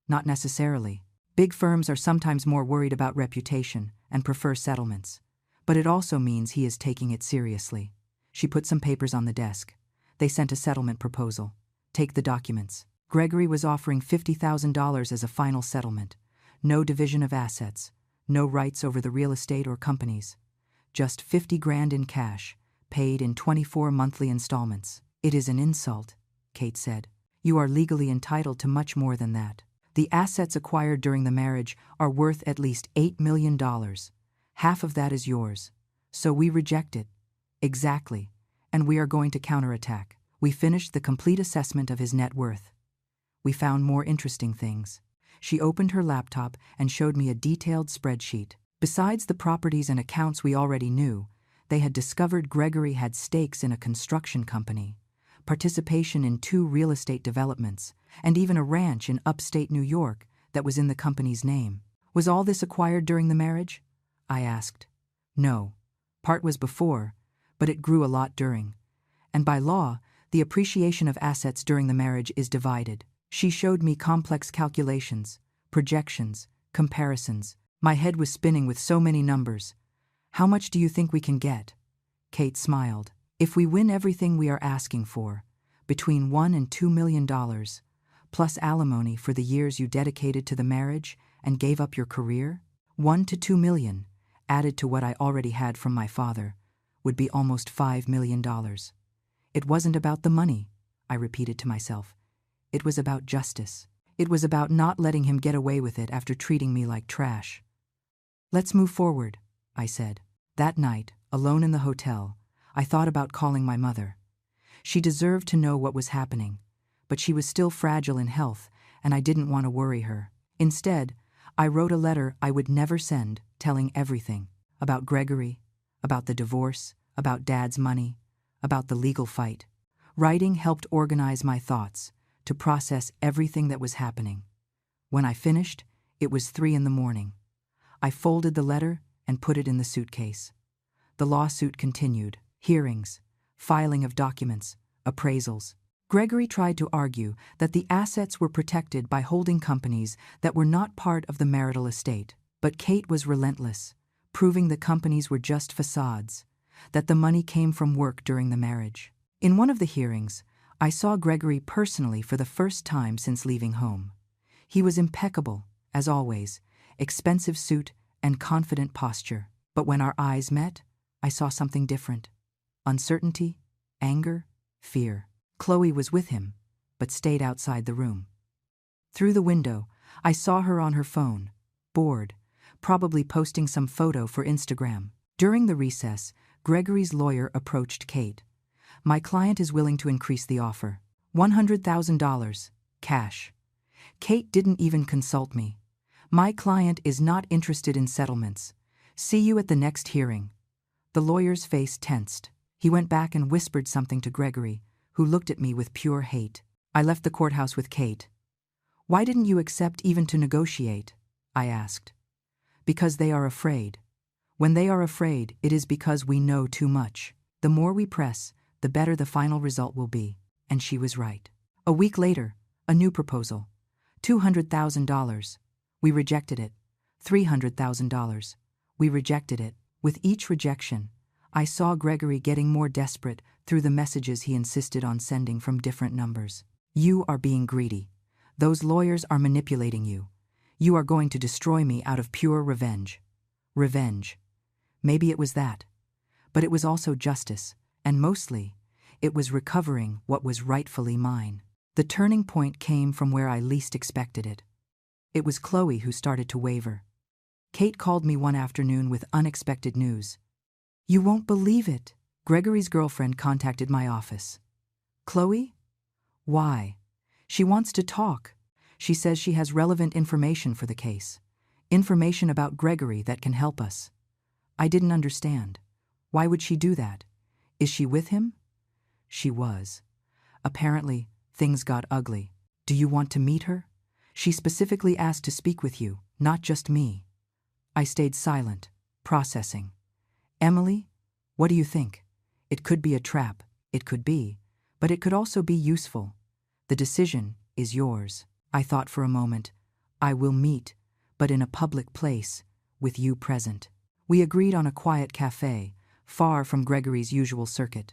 Not necessarily. Big firms are sometimes more worried about reputation and prefer settlements. But it also means he is taking it seriously. She put some papers on the desk. They sent a settlement proposal. Take the documents. Gregory was offering $50,000 as a final settlement. No division of assets. No rights over the real estate or companies. Just $50,000 in cash, paid in 24 monthly installments. It is an insult, Kate said. You are legally entitled to much more than that. The assets acquired during the marriage are worth at least $8 million. Half of that is yours. So we reject it. Exactly. And we are going to counterattack. We finished the complete assessment of his net worth. We found more interesting things. She opened her laptop and showed me a detailed spreadsheet. Besides the properties and accounts we already knew, they had discovered Gregory had stakes in a construction company, participation in 2 real estate developments, and even a ranch in upstate New York that was in the company's name. Was all this acquired during the marriage? I asked. No. Part was before, but it grew a lot during. And by law, the appreciation of assets during the marriage is divided. She showed me complex calculations, projections, comparisons. My head was spinning with so many numbers. How much do you think we can get? Kate smiled. If we win everything we are asking for, between $1 and $2 million, plus alimony for the years you dedicated to the marriage and gave up your career, $1 to $2 million, added to what I already had from my father, would be almost $5 million. It wasn't about the money, I repeated to myself. It was about justice. It was about not letting him get away with it after treating me like trash. Let's move forward, I said. That night, alone in the hotel, I thought about calling my mother. She deserved to know what was happening, but she was still fragile in health, and I didn't want to worry her. Instead, I wrote a letter I would never send, telling everything. About Gregory, about the divorce, about Dad's money, about the legal fight. Writing helped organize my thoughts, to process everything that was happening. When I finished, it was 3 a.m. I folded the letter and put it in the suitcase. The lawsuit continued. Hearings, filing of documents, appraisals. Gregory tried to argue that the assets were protected by holding companies that were not part of the marital estate. But Kate was relentless, proving the companies were just facades, that the money came from work during the marriage. In one of the hearings, I saw Gregory personally for the first time since leaving home. He was impeccable, as always, expensive suit and confident posture. But when our eyes met, I saw something different. Uncertainty, anger, fear. Chloe was with him, but stayed outside the room. Through the window, I saw her on her phone, bored, probably posting some photo for Instagram. During the recess, Gregory's lawyer approached Kate. My client is willing to increase the offer. $100,000, cash. Kate didn't even consult me. My client is not interested in settlements. See you at the next hearing. The lawyer's face tensed. He went back and whispered something to Gregory, who looked at me with pure hate. I left the courthouse with Kate. Why didn't you accept even to negotiate? I asked. Because they are afraid. When they are afraid, it is because we know too much. The more we press, the better the final result will be. And she was right. A week later, a new proposal. $200,000. We rejected it. $300,000. We rejected it. With each rejection, I saw Gregory getting more desperate through the messages he insisted on sending from different numbers. You are being greedy. Those lawyers are manipulating you. You are going to destroy me out of pure revenge. Revenge. Maybe it was that. But it was also justice, and mostly, it was recovering what was rightfully mine. The turning point came from where I least expected it. It was Chloe who started to waver. Kate called me one afternoon with unexpected news. You won't believe it. Gregory's girlfriend contacted my office. Chloe? Why? She wants to talk. She says she has relevant information for the case. Information about Gregory that can help us. I didn't understand. Why would she do that? Is she with him? She was. Apparently, things got ugly. Do you want to meet her? She specifically asked to speak with you, not just me. I stayed silent, processing. Emily, what do you think? It could be a trap, it could be, but it could also be useful. The decision is yours. I thought for a moment. I will meet, but in a public place, with you present. We agreed on a quiet cafe, far from Gregory's usual circuit.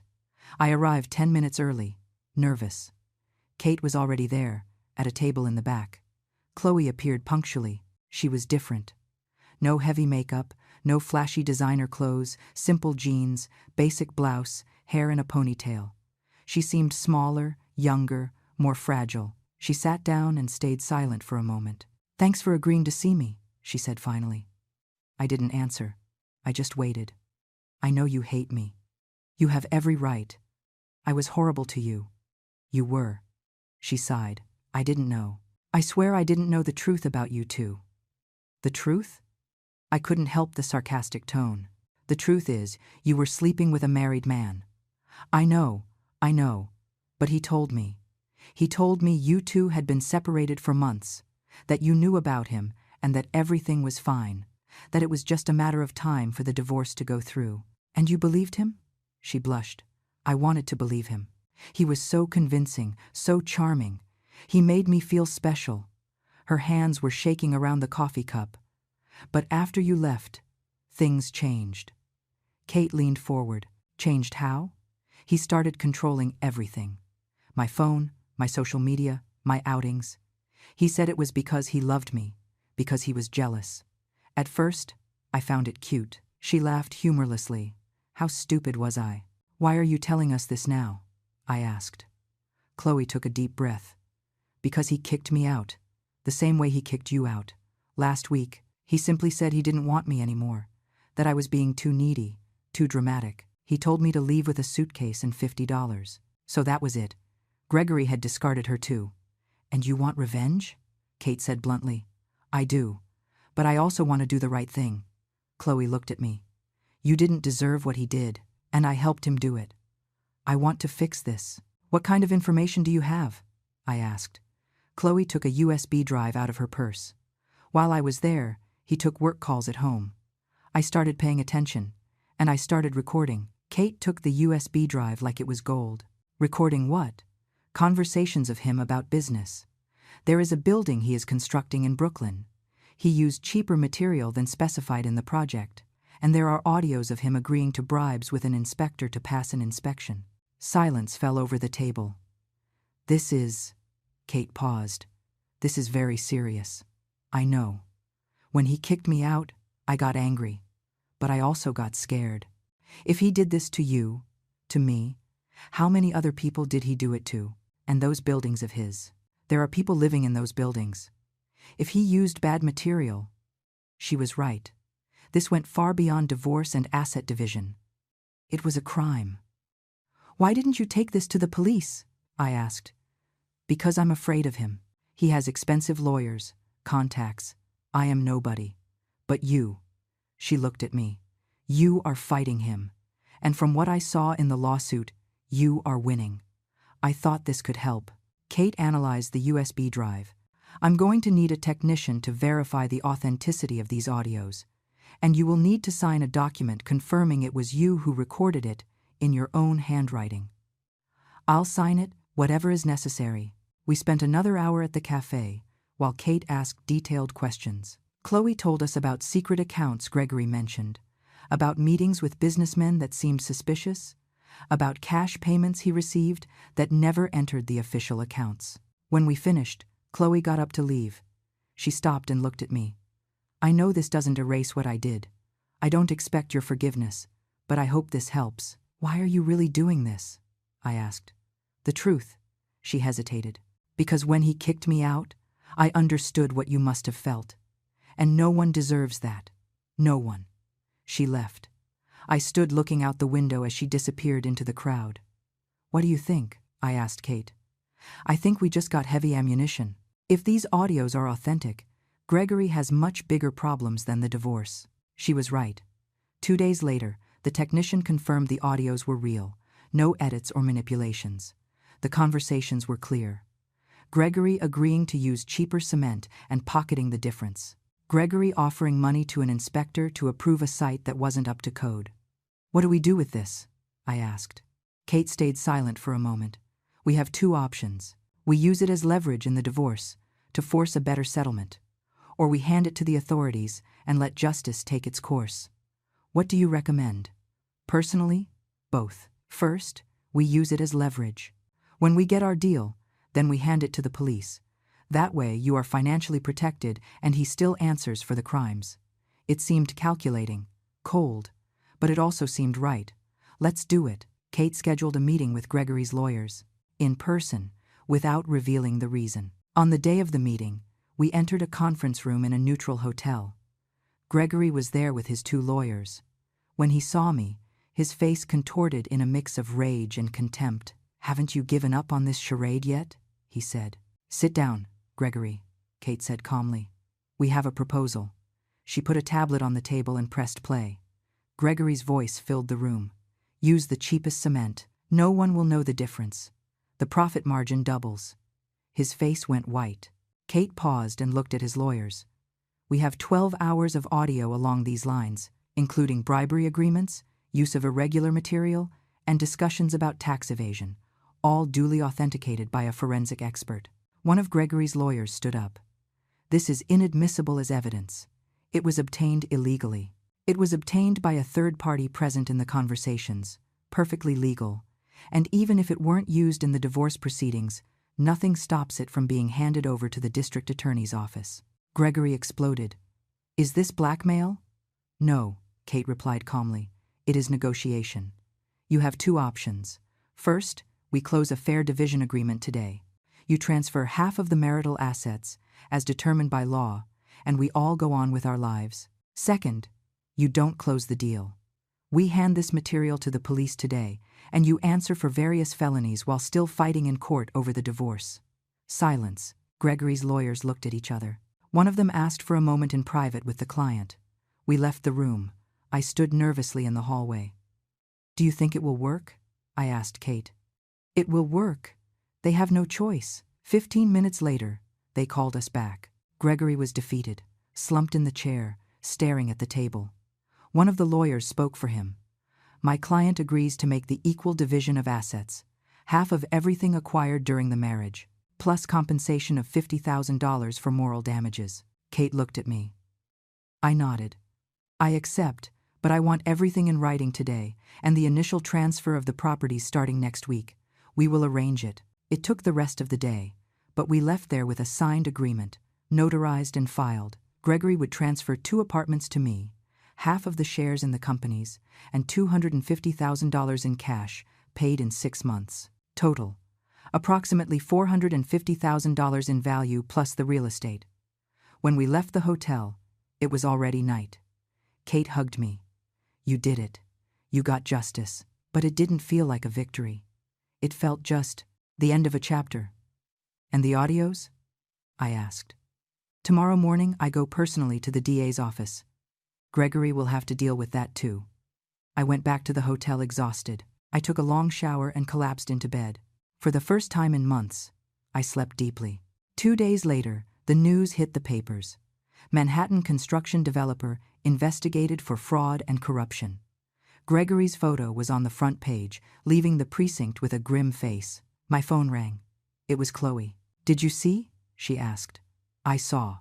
I arrived 10 minutes early, nervous. Kate was already there, at a table in the back. Chloe appeared punctually. She was different. No heavy makeup, no flashy designer clothes, simple jeans, basic blouse, hair in a ponytail. She seemed smaller, younger, more fragile. She sat down and stayed silent for a moment. Thanks for agreeing to see me, she said finally. I didn't answer. I just waited. I know you hate me. You have every right. I was horrible to you. You were. She sighed. I didn't know. I swear I didn't know the truth about you two. The truth? I couldn't help the sarcastic tone. The truth is, you were sleeping with a married man. I know, but he told me. He told me you two had been separated for months, that you knew about him and that everything was fine, that it was just a matter of time for the divorce to go through. And you believed him? She blushed. I wanted to believe him. He was so convincing, so charming. He made me feel special. Her hands were shaking around the coffee cup. But after you left, things changed. Kate leaned forward. Changed how? He started controlling everything. My phone, my social media, my outings. He said it was because he loved me, because he was jealous. At first, I found it cute. She laughed humorlessly. How stupid was I? Why are you telling us this now? I asked. Chloe took a deep breath. Because he kicked me out, the same way he kicked you out. Last week, he simply said he didn't want me anymore, that I was being too needy, too dramatic. He told me to leave with a suitcase and $50. So that was it. Gregory had discarded her too. And you want revenge? Kate said bluntly. I do. But I also want to do the right thing. Chloe looked at me. You didn't deserve what he did, and I helped him do it. I want to fix this. What kind of information do you have? I asked. Chloe took a USB drive out of her purse. While I was there, he took work calls at home. I started paying attention, and I started recording. Kate took the USB drive like it was gold. Recording what? Conversations of him about business. There is a building he is constructing in Brooklyn. He used cheaper material than specified in the project, and there are audios of him agreeing to bribes with an inspector to pass an inspection. Silence fell over the table. This is... Kate paused. This is very serious. I know. When he kicked me out, I got angry. But I also got scared. If he did this to you, to me, how many other people did he do it to? And those buildings of his. There are people living in those buildings. If he used bad material... She was right. This went far beyond divorce and asset division. It was a crime. Why didn't you take this to the police? I asked. Because I'm afraid of him. He has expensive lawyers, contacts. I am nobody. But you. She looked at me. You are fighting him. And from what I saw in the lawsuit, you are winning. I thought this could help. Kate analyzed the USB drive. I'm going to need a technician to verify the authenticity of these audios, and you will need to sign a document confirming it was you who recorded it in your own handwriting. I'll sign it, whatever is necessary. We spent another hour at the cafe, while Kate asked detailed questions. Chloe told us about secret accounts Gregory mentioned, about meetings with businessmen that seemed suspicious, about cash payments he received that never entered the official accounts. When we finished, Chloe got up to leave. She stopped and looked at me. I know this doesn't erase what I did. I don't expect your forgiveness, but I hope this helps. Why are you really doing this? I asked. The truth. She hesitated. Because when he kicked me out, I understood what you must have felt. And no one deserves that. No one. She left. I stood looking out the window as she disappeared into the crowd. What do you think? I asked Kate. I think we just got heavy ammunition. If these audios are authentic, Gregory has much bigger problems than the divorce. She was right. 2 days later, the technician confirmed the audios were real, no edits or manipulations. The conversations were clear. Gregory agreeing to use cheaper cement and pocketing the difference. Gregory offering money to an inspector to approve a site that wasn't up to code. What do we do with this? I asked. Kate stayed silent for a moment. We have 2 options. We use it as leverage in the divorce, to force a better settlement. Or we hand it to the authorities and let justice take its course. What do you recommend? Personally, both. First, we use it as leverage. When we get our deal, then we hand it to the police. That way you are financially protected and he still answers for the crimes. It seemed calculating, cold, but it also seemed right. Let's do it. Kate scheduled a meeting with Gregory's lawyers, in person, without revealing the reason. On the day of the meeting, we entered a conference room in a neutral hotel. Gregory was there with his 2 lawyers. When he saw me, his face contorted in a mix of rage and contempt. Haven't you given up on this charade yet? He said. Sit down, Gregory, Kate said calmly. We have a proposal. She put a tablet on the table and pressed play. Gregory's voice filled the room. Use the cheapest cement. No one will know the difference. The profit margin doubles. His face went white. Kate paused and looked at his lawyers. We have 12 hours of audio along these lines, including bribery agreements, use of irregular material, and discussions about tax evasion, all duly authenticated by a forensic expert. One of Gregory's lawyers stood up. This is inadmissible as evidence. It was obtained illegally. It was obtained by a third party present in the conversations, perfectly legal, and even if it weren't used in the divorce proceedings, nothing stops it from being handed over to the district attorney's office. Gregory exploded. Is this blackmail? No, Kate replied calmly. It is negotiation. You have 2 options. First, we close a fair division agreement today. You transfer half of the marital assets, as determined by law, and we all go on with our lives. Second, you don't close the deal. We hand this material to the police today, and you answer for various felonies while still fighting in court over the divorce. Silence. Gregory's lawyers looked at each other. One of them asked for a moment in private with the client. We left the room. I stood nervously in the hallway. Do you think it will work? I asked Kate. It will work. They have no choice. 15 minutes later, they called us back. Gregory was defeated, slumped in the chair, staring at the table. One of the lawyers spoke for him. My client agrees to make the equal division of assets, half of everything acquired during the marriage, plus compensation of $50,000 for moral damages. Kate looked at me. I nodded. I accept, but I want everything in writing today, and the initial transfer of the properties starting next week. We will arrange it. It took the rest of the day, but we left there with a signed agreement, notarized and filed. Gregory would transfer 2 apartments to me, half of the shares in the companies, and $250,000 in cash, paid in 6 months. Total, approximately $450,000 in value plus the real estate. When we left the hotel, it was already night. Kate hugged me. You did it. You got justice. But it didn't feel like a victory. It felt just the end of a chapter. And the audios? I asked. Tomorrow morning I go personally to the DA's office. Gregory will have to deal with that too. I went back to the hotel exhausted. I took a long shower and collapsed into bed. For the first time in months, I slept deeply. 2 days later, The news hit the papers. Manhattan construction developer investigated for fraud and corruption. Gregory's photo was on the front page, leaving the precinct with a grim face. My phone rang. It was Chloe. "Did you see?" she asked. "I saw.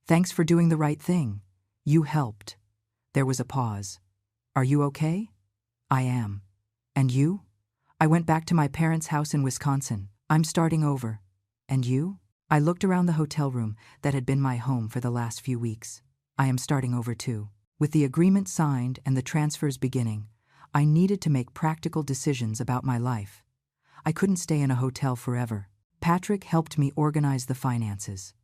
Thanks for doing the right thing. You helped." There was a pause. "Are you okay?" "I am. And you?" "I went back to my parents' house in Wisconsin. I'm starting over." "And you?" I looked around the hotel room that had been my home for the last few weeks. "I am starting over too." With the agreement signed and the transfers beginning, I needed to make practical decisions about my life. I couldn't stay in a hotel forever. Patrick helped me organize the finances.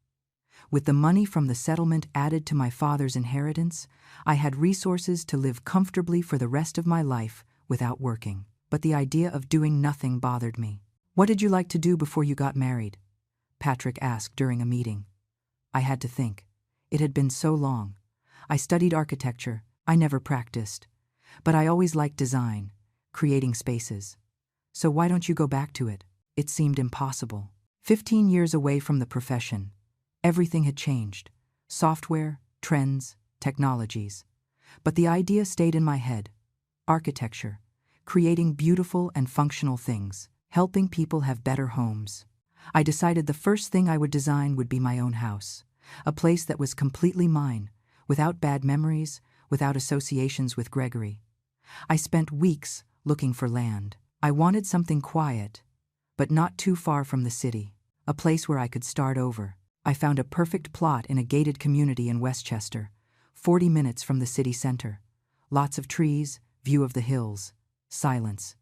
With the money from the settlement added to my father's inheritance, I had resources to live comfortably for the rest of my life without working. But the idea of doing nothing bothered me. "What did you like to do before you got married?" Patrick asked during a meeting. I had to think. It had been so long. I studied architecture. I never practiced. But I always liked design, creating spaces. "So why don't you go back to it?" It seemed impossible. 15 years away from the profession. Everything had changed. Software, trends, technologies. But the idea stayed in my head. Architecture. Creating beautiful and functional things. Helping people have better homes. I decided the first thing I would design would be my own house. A place that was completely mine, without bad memories, without associations with Gregory. I spent weeks looking for land. I wanted something quiet, but not too far from the city. A place where I could start over. I found a perfect plot in a gated community in Westchester, 40 minutes from the city center. Lots of trees, view of the hills, silence.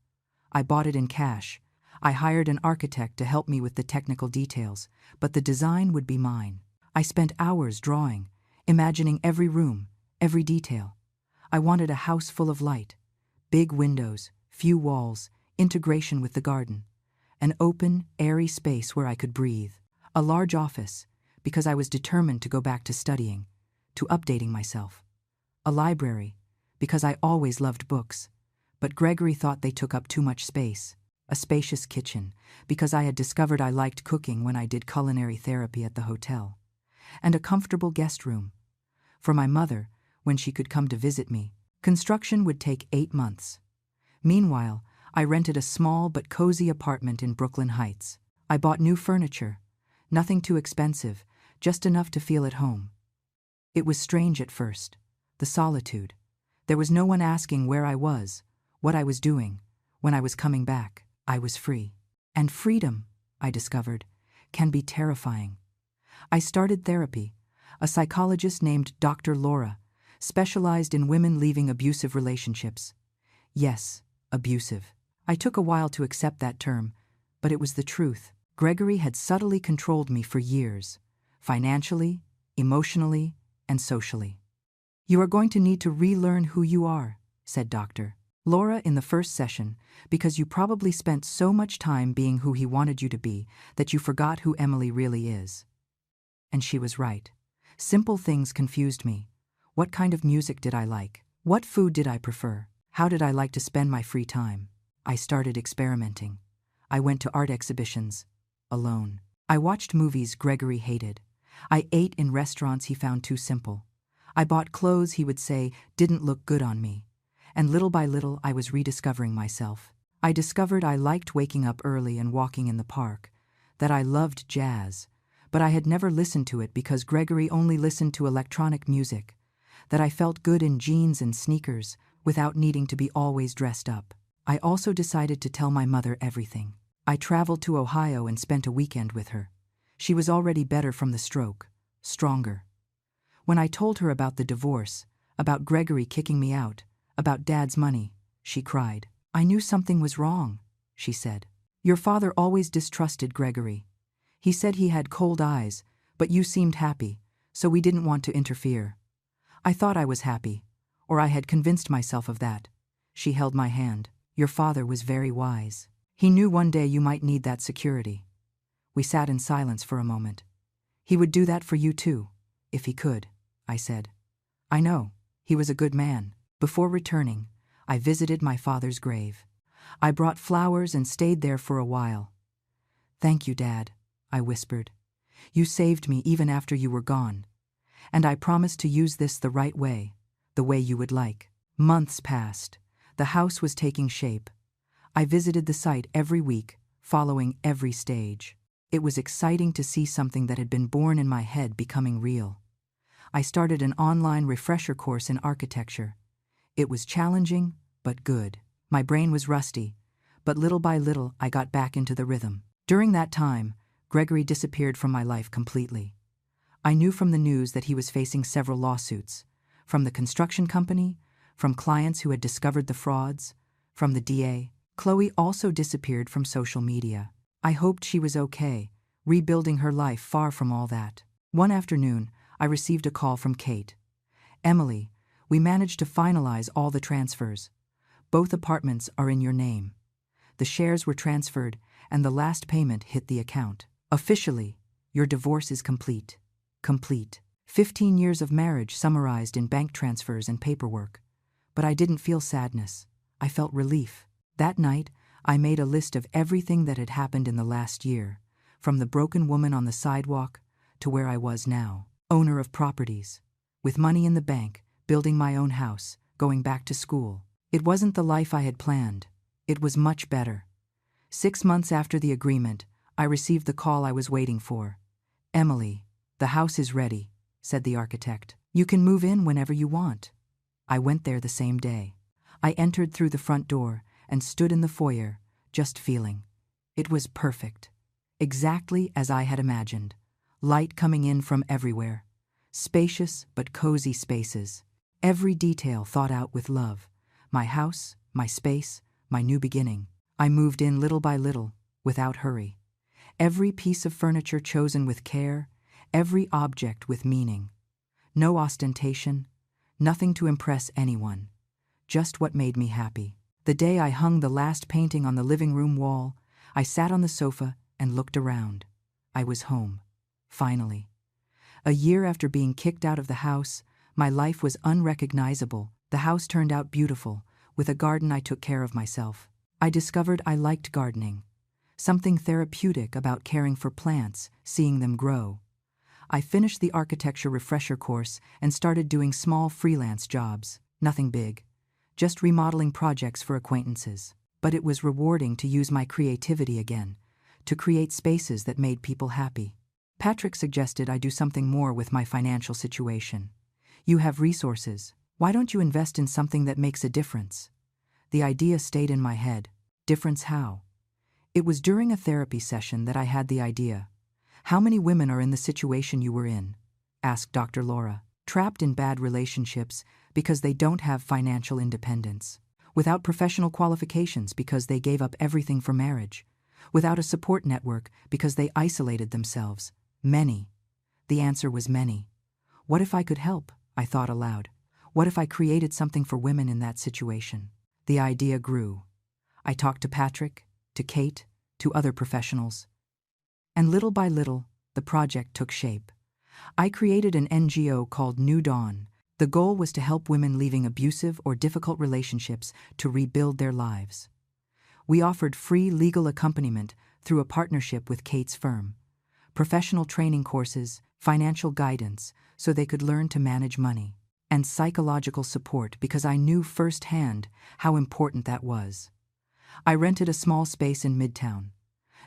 I bought it in cash. I hired an architect to help me with the technical details, but the design would be mine. I spent hours drawing, imagining every room, every detail. I wanted a house full of light, big windows, few walls, integration with the garden. An open, airy space where I could breathe. A large office, because I was determined to go back to studying, to updating myself. A library, because I always loved books, but Gregory thought they took up too much space. A spacious kitchen, because I had discovered I liked cooking when I did culinary therapy at the hotel. And a comfortable guest room. For my mother, when she could come to visit me. Construction would take 8 months. Meanwhile, I rented a small but cozy apartment in Brooklyn Heights. I bought new furniture. Nothing too expensive, just enough to feel at home. It was strange at first. The solitude. There was no one asking where I was, what I was doing, when I was coming back. I was free. And freedom, I discovered, can be terrifying. I started therapy. A psychologist named Dr. Laura, specialized in women leaving abusive relationships. Yes, abusive. I took a while to accept that term, but it was the truth. Gregory had subtly controlled me for years, financially, emotionally, and socially. "You are going to need to relearn who you are," said Dr. Laura in the first session, because you probably spent so much time being who he wanted you to be that you forgot who Emily really is. And she was right. Simple things confused me. What kind of music did I like? What food did I prefer? How did I like to spend my free time? I started experimenting. I went to art exhibitions, alone. I watched movies Gregory hated. I ate in restaurants he found too simple. I bought clothes he would say didn't look good on me. And little by little I was rediscovering myself. I discovered I liked waking up early and walking in the park, that I loved jazz, but I had never listened to it because Gregory only listened to electronic music, that I felt good in jeans and sneakers without needing to be always dressed up. I also decided to tell my mother everything. I traveled to Ohio and spent a weekend with her. She was already better from the stroke, stronger. When I told her about the divorce, about Gregory kicking me out, about Dad's money, she cried. "I knew something was wrong," she said. "Your father always distrusted Gregory. He said he had cold eyes, but you seemed happy, so we didn't want to interfere. I thought I was happy, or I had convinced myself of that." She held my hand. "Your father was very wise. He knew one day you might need that security." We sat in silence for a moment. "He would do that for you too, if he could," I said. "I know. He was a good man." Before returning, I visited my father's grave. I brought flowers and stayed there for a while. "Thank you, Dad," I whispered. You saved me even after you were gone. And I promised to use this the right way, the way you would like. Months passed. The house was taking shape. I visited the site every week, following every stage. It was exciting to see something that had been born in my head becoming real. I started an online refresher course in architecture. It was challenging, but good. My brain was rusty, but little by little I got back into the rhythm. During that time, Gregory disappeared from my life completely. I knew from the news that he was facing several lawsuits, from the construction company, from clients who had discovered the frauds, from the DA. Chloe also disappeared from social media. I hoped she was okay, rebuilding her life far from all that. One afternoon, I received a call from Kate. "Emily, we managed to finalize all the transfers. Both apartments are in your name. The shares were transferred, and the last payment hit the account. Officially, your divorce is complete. Complete. 15 years of marriage summarized in bank transfers and paperwork. But I didn't feel sadness. I felt relief. That night, I made a list of everything that had happened in the last year, from the broken woman on the sidewalk to where I was now, owner of properties, with money in the bank, building my own house, going back to school. It wasn't the life I had planned. It was much better. 6 months after the agreement, I received the call I was waiting for. "Emily, the house is ready," said the architect. "You can move in whenever you want." I went there the same day. I entered through the front door and stood in the foyer, just feeling. It was perfect. Exactly as I had imagined. Light coming in from everywhere. Spacious but cozy spaces. Every detail thought out with love. My house, my space, my new beginning. I moved in little by little, without hurry. Every piece of furniture chosen with care, every object with meaning. No ostentation, nothing to impress anyone. Just what made me happy. The day I hung the last painting on the living room wall, I sat on the sofa and looked around. I was home. Finally. A year after being kicked out of the house, my life was unrecognizable. The house turned out beautiful. With a garden, I took care of myself. I discovered I liked gardening. Something therapeutic about caring for plants, seeing them grow. I finished the architecture refresher course and started doing small freelance jobs. Nothing big. Just remodeling projects for acquaintances. But it was rewarding to use my creativity again, to create spaces that made people happy. Patrick suggested I do something more with my financial situation. "You have resources. Why don't you invest in something that makes a difference?" The idea stayed in my head. Difference how? It was during a therapy session that I had the idea. "How many women are in the situation you were in?" asked Dr. Laura. "Trapped in bad relationships because they don't have financial independence. Without professional qualifications because they gave up everything for marriage. Without a support network because they isolated themselves. Many." The answer was many. What if I could help? I thought aloud. What if I created something for women in that situation? The idea grew. I talked to Patrick, to Kate, to other professionals. And little by little, the project took shape. I created an NGO called New Dawn. The goal was to help women leaving abusive or difficult relationships to rebuild their lives. We offered free legal accompaniment through a partnership with Kate's firm, professional training courses, financial guidance so they could learn to manage money, and psychological support because I knew firsthand how important that was. I rented a small space in Midtown.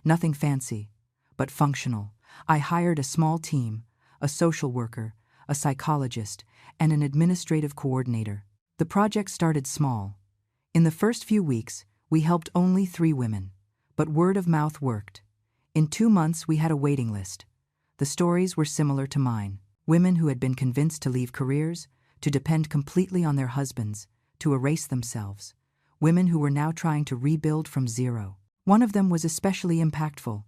Nothing fancy, but functional. I hired a small team, a social worker, a psychologist, and an administrative coordinator. The project started small. In the first few weeks, we helped only 3 women, but word of mouth worked. In 2 months, we had a waiting list. The stories were similar to mine. Women who had been convinced to leave careers, to depend completely on their husbands, to erase themselves. Women who were now trying to rebuild from zero. One of them was especially impactful.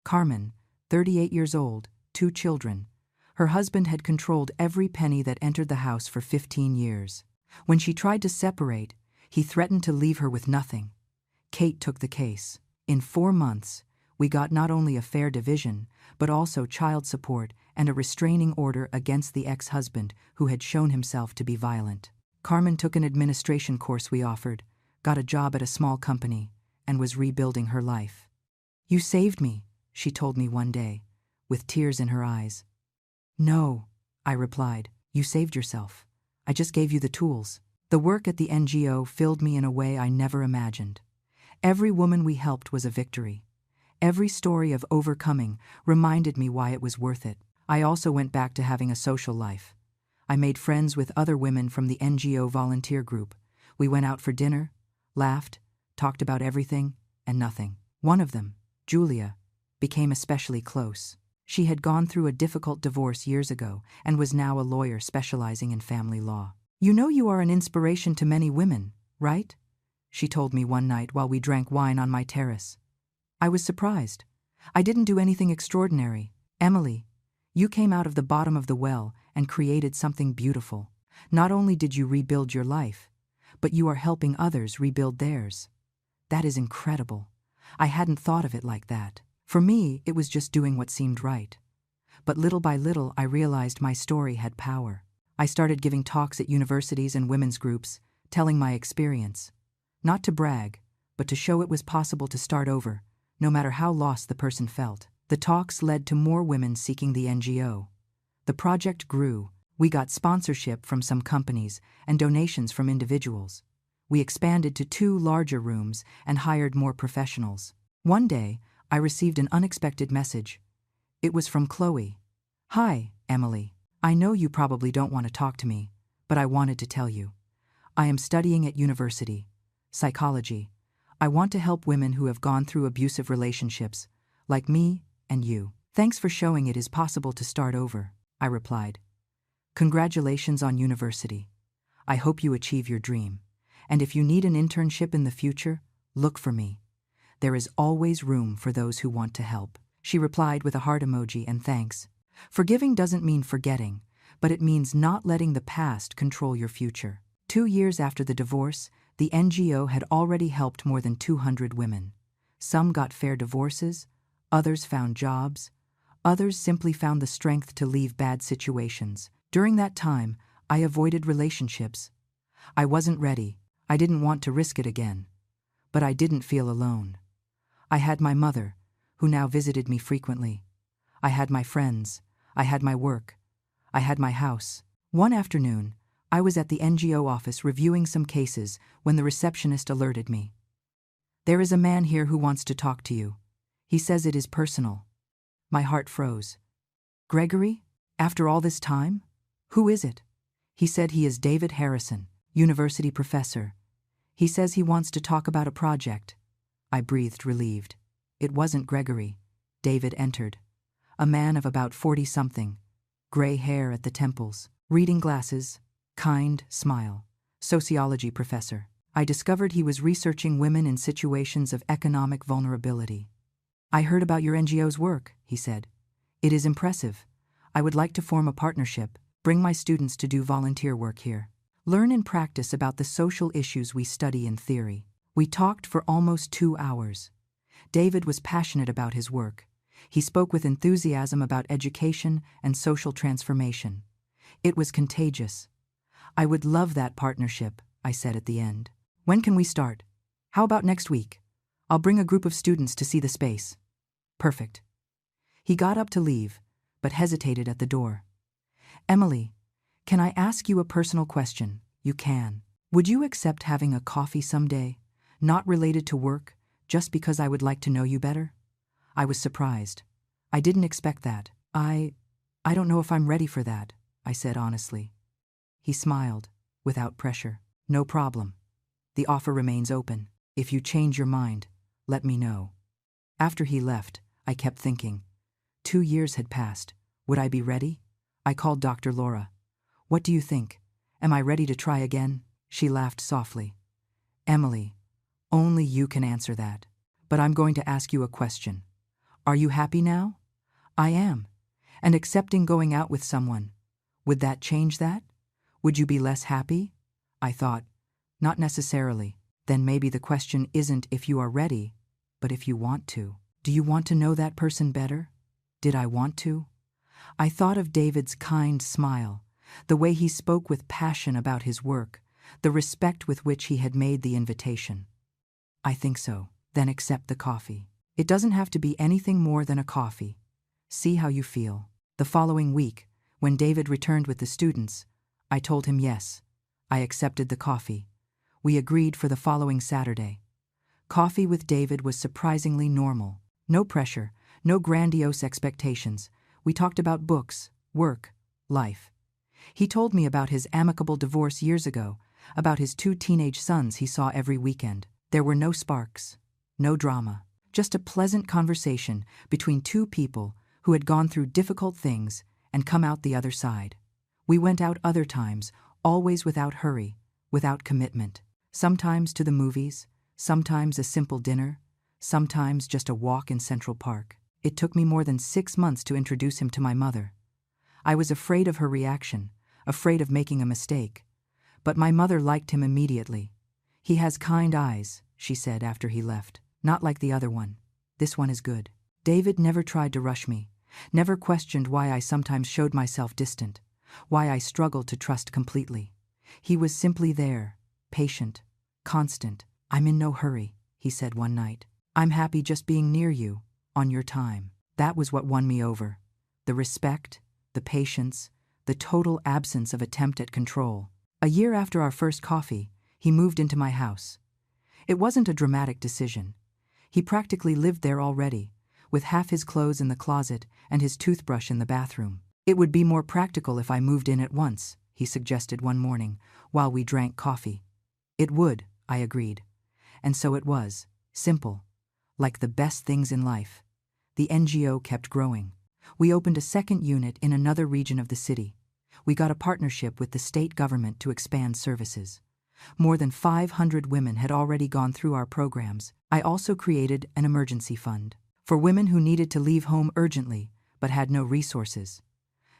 Carmen, 38 years old, 2 children. Her husband had controlled every penny that entered the house for 15 years. When she tried to separate, he threatened to leave her with nothing. Kate took the case. In 4 months, we got not only a fair division, but also child support and a restraining order against the ex-husband who had shown himself to be violent. Carmen took an administration course we offered, got a job at a small company, and was rebuilding her life. "You saved me," she told me one day, with tears in her eyes. "No," I replied, "you saved yourself. I just gave you the tools." The work at the NGO filled me in a way I never imagined. Every woman we helped was a victory. Every story of overcoming reminded me why it was worth it. I also went back to having a social life. I made friends with other women from the NGO volunteer group. We went out for dinner, laughed, talked about everything and nothing. One of them, Julia, became especially close. She had gone through a difficult divorce years ago and was now a lawyer specializing in family law. "You know you are an inspiration to many women, right?" she told me one night while we drank wine on my terrace. I was surprised. I didn't do anything extraordinary. "Emily, you came out of the bottom of the well and created something beautiful. Not only did you rebuild your life, but you are helping others rebuild theirs. That is incredible. I hadn't thought of it like that. For me, it was just doing what seemed right. But little by little, I realized my story had power. I started giving talks at universities and women's groups, telling my experience. Not to brag, but to show it was possible to start over, no matter how lost the person felt. The talks led to more women seeking the NGO. The project grew. We got sponsorship from some companies and donations from individuals. We expanded to 2 larger rooms and hired more professionals. One day, I received an unexpected message. It was from Chloe. "Hi, Emily. I know you probably don't want to talk to me, but I wanted to tell you. I am studying at university, psychology. I want to help women who have gone through abusive relationships, like me and you. Thanks for showing it is possible to start over," I replied. "Congratulations on university. I hope you achieve your dream. And if you need an internship in the future, look for me. There is always room for those who want to help." She replied with a heart emoji and thanks. Forgiving doesn't mean forgetting, but it means not letting the past control your future. 2 years after the divorce, the NGO had already helped more than 200 women. Some got fair divorces, others found jobs, others simply found the strength to leave bad situations. During that time, I avoided relationships. I wasn't ready. I didn't want to risk it again. But I didn't feel alone. I had my mother, who now visited me frequently. I had my friends. I had my work. I had my house. One afternoon, I was at the NGO office reviewing some cases when the receptionist alerted me. "There is a man here who wants to talk to you. He says it is personal." My heart froze. "Gregory? After all this time? Who is it?" He said he is David Harrison, university professor. He says he wants to talk about a project. I breathed relieved. It wasn't Gregory. David entered. A man of about 40-something, gray hair at the temples, reading glasses, kind smile, sociology professor. I discovered he was researching women in situations of economic vulnerability. "I heard about your NGO's work," he said. "It is impressive. I would like to form a partnership, bring my students to do volunteer work here. Learn and practice about the social issues we study in theory." We talked for almost 2 hours. David was passionate about his work. He spoke with enthusiasm about education and social transformation. It was contagious. "I would love that partnership," I said at the end. "When can we start? How about next week? I'll bring a group of students to see the space." "Perfect." He got up to leave, but hesitated at the door. "Emily, can I ask you a personal question?" "You can. Would you accept having a coffee someday, not related to work, just because I would like to know you better?" I was surprised. I didn't expect that. I don't know if I'm ready for that," I said honestly. He smiled, without pressure. "No problem. The offer remains open. If you change your mind, let me know." After he left, I kept thinking. 2 years had passed. Would I be ready? I called Dr. Laura. "What do you think? Am I ready to try again?" She laughed softly. "Emily, only you can answer that. But I'm going to ask you a question. Are you happy now?" "I am. And accepting going out with someone, would that change that? Would you be less happy?" I thought, not necessarily. Then maybe the question isn't if you are ready, but if you want to. Do you want to know that person better? Did I want to? I thought of David's kind smile, the way he spoke with passion about his work, the respect with which he had made the invitation. "I think so." "Then accept the coffee. It doesn't have to be anything more than a coffee. See how you feel. The following week, when David returned with the students, I told him yes. I accepted the coffee. We agreed for the following Saturday. Coffee with David was surprisingly normal. No pressure, no grandiose expectations. We talked about books, work, life. He told me about his amicable divorce years ago, about his 2 teenage sons he saw every weekend. There were no sparks, no drama, just a pleasant conversation between 2 people who had gone through difficult things and come out the other side. We went out other times, always without hurry, without commitment. Sometimes to the movies, sometimes a simple dinner, sometimes just a walk in Central Park. It took me more than 6 months to introduce him to my mother. I was afraid of her reaction, afraid of making a mistake. But my mother liked him immediately. He has kind eyes, she said after he left. Not like the other one. This one is good. David never tried to rush me, never questioned why I sometimes showed myself distant, why I struggled to trust completely. He was simply there, patient, constant. I'm in no hurry, he said one night. I'm happy just being near you, on your time. That was what won me over. The respect, the patience, the total absence of attempt at control. A year after our first coffee, he moved into my house. It wasn't a dramatic decision. He practically lived there already, with half his clothes in the closet and his toothbrush in the bathroom. It would be more practical if I moved in at once, he suggested one morning, while we drank coffee. It would, I agreed. And so it was, simple, like the best things in life. The NGO kept growing. We opened a second unit in another region of the city. We got a partnership with the state government to expand services. More than 500 women had already gone through our programs. I also created an emergency fund for women who needed to leave home urgently but had no resources.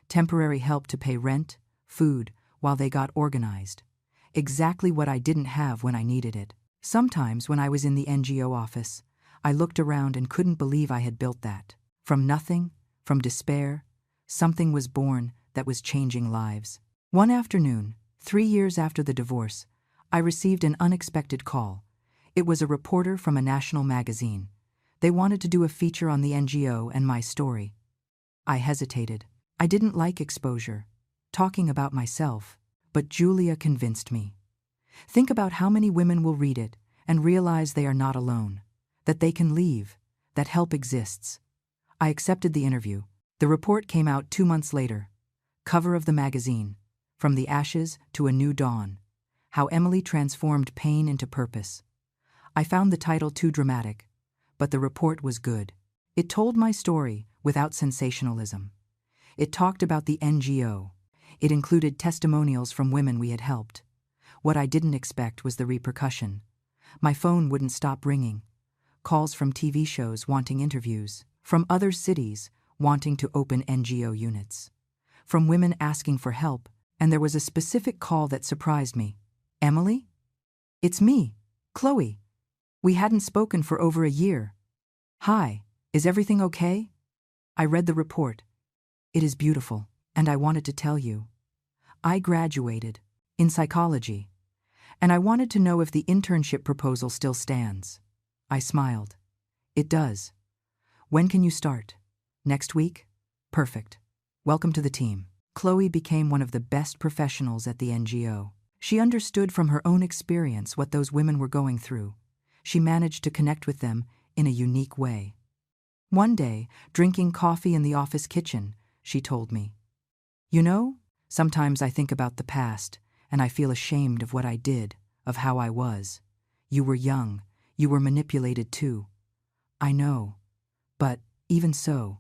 Temporary help to pay rent, food, while they got organized. Exactly what I didn't have when I needed it. Sometimes when I was in the NGO office, I looked around and couldn't believe I had built that. From nothing, from despair, something was born that was changing lives. One afternoon, 3 years after the divorce, I received an unexpected call. It was a reporter from a national magazine. They wanted to do a feature on the NGO and my story. I hesitated. I didn't like exposure, talking about myself, but Julia convinced me. Think about how many women will read it and realize they are not alone, that they can leave, that help exists. I accepted the interview. The report came out 2 months later. Cover of the magazine, From the Ashes to a New Dawn. How Emily transformed pain into purpose. I found the title too dramatic, but the report was good. It told my story without sensationalism. It talked about the NGO. It included testimonials from women we had helped. What I didn't expect was the repercussion. My phone wouldn't stop ringing. Calls from TV shows wanting interviews, from other cities wanting to open NGO units, from women asking for help, and there was a specific call that surprised me. Emily? It's me, Chloe. We hadn't spoken for over a year. Hi, is everything okay? I read the report. It is beautiful, and I wanted to tell you. I graduated in psychology, and I wanted to know if the internship proposal still stands. I smiled. It does. When can you start? Next week? Perfect. Welcome to the team. Chloe became one of the best professionals at the NGO. She understood from her own experience what those women were going through. She managed to connect with them in a unique way. One day, drinking coffee in the office kitchen, she told me, "You know, sometimes I think about the past, and I feel ashamed of what I did, of how I was. You were young. You were manipulated too. I know. But, even so,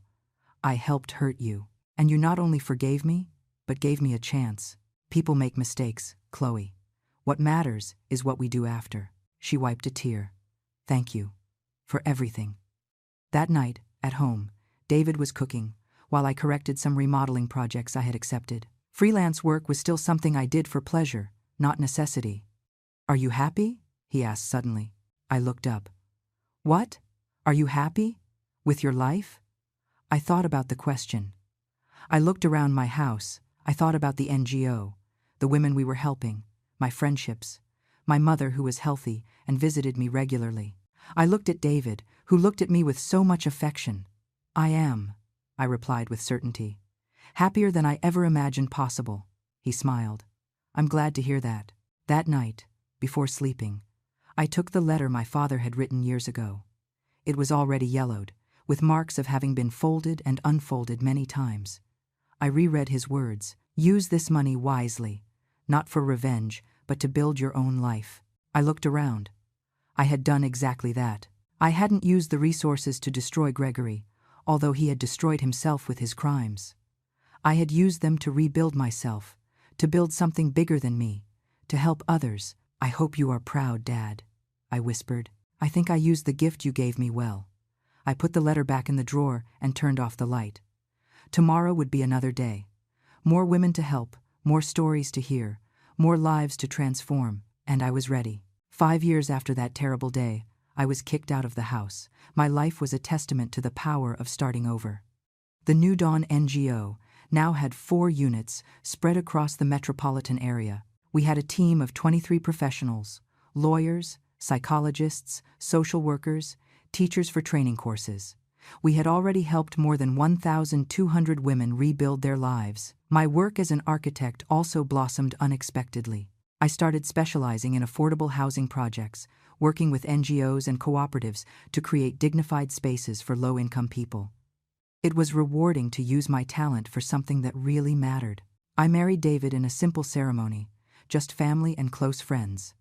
I helped hurt you. And you not only forgave me, but gave me a chance. People make mistakes, Chloe. What matters is what we do after." She wiped a tear. "Thank you. For everything." That night, at home, David was cooking, while I corrected some remodeling projects I had accepted. Freelance work was still something I did for pleasure, not necessity. "Are you happy?" he asked suddenly. I looked up. "What? Are you happy? With your life?" I thought about the question. I looked around my house. I thought about the NGO, the women we were helping, my friendships, my mother who was healthy and visited me regularly. I looked at David, who looked at me with so much affection. I am I replied with certainty. Happier than I ever imagined possible. He smiled. I'm glad to hear that. That night, before sleeping, I took the letter my father had written years ago. It was already yellowed, with marks of having been folded and unfolded many times. I reread his words. Use this money wisely, not for revenge, but to build your own life. I looked around. I had done exactly that. I hadn't used the resources to destroy Gregory, although he had destroyed himself with his crimes. I had used them to rebuild myself, to build something bigger than me, to help others. I hope you are proud, Dad, I whispered. I think I used the gift you gave me well. I put the letter back in the drawer and turned off the light. Tomorrow would be another day. More women to help, more stories to hear, more lives to transform, and I was ready. 5 years after that terrible day, I was kicked out of the house. My life was a testament to the power of starting over. The New Dawn NGO now had 4 units spread across the metropolitan area. We had a team of 23 professionals, lawyers, psychologists, social workers, teachers for training courses. We had already helped more than 1,200 women rebuild their lives. My work as an architect also blossomed unexpectedly. I started specializing in affordable housing projects, working with NGOs and cooperatives to create dignified spaces for low-income people. It was rewarding to use my talent for something that really mattered. I married David in a simple ceremony, just family and close friends.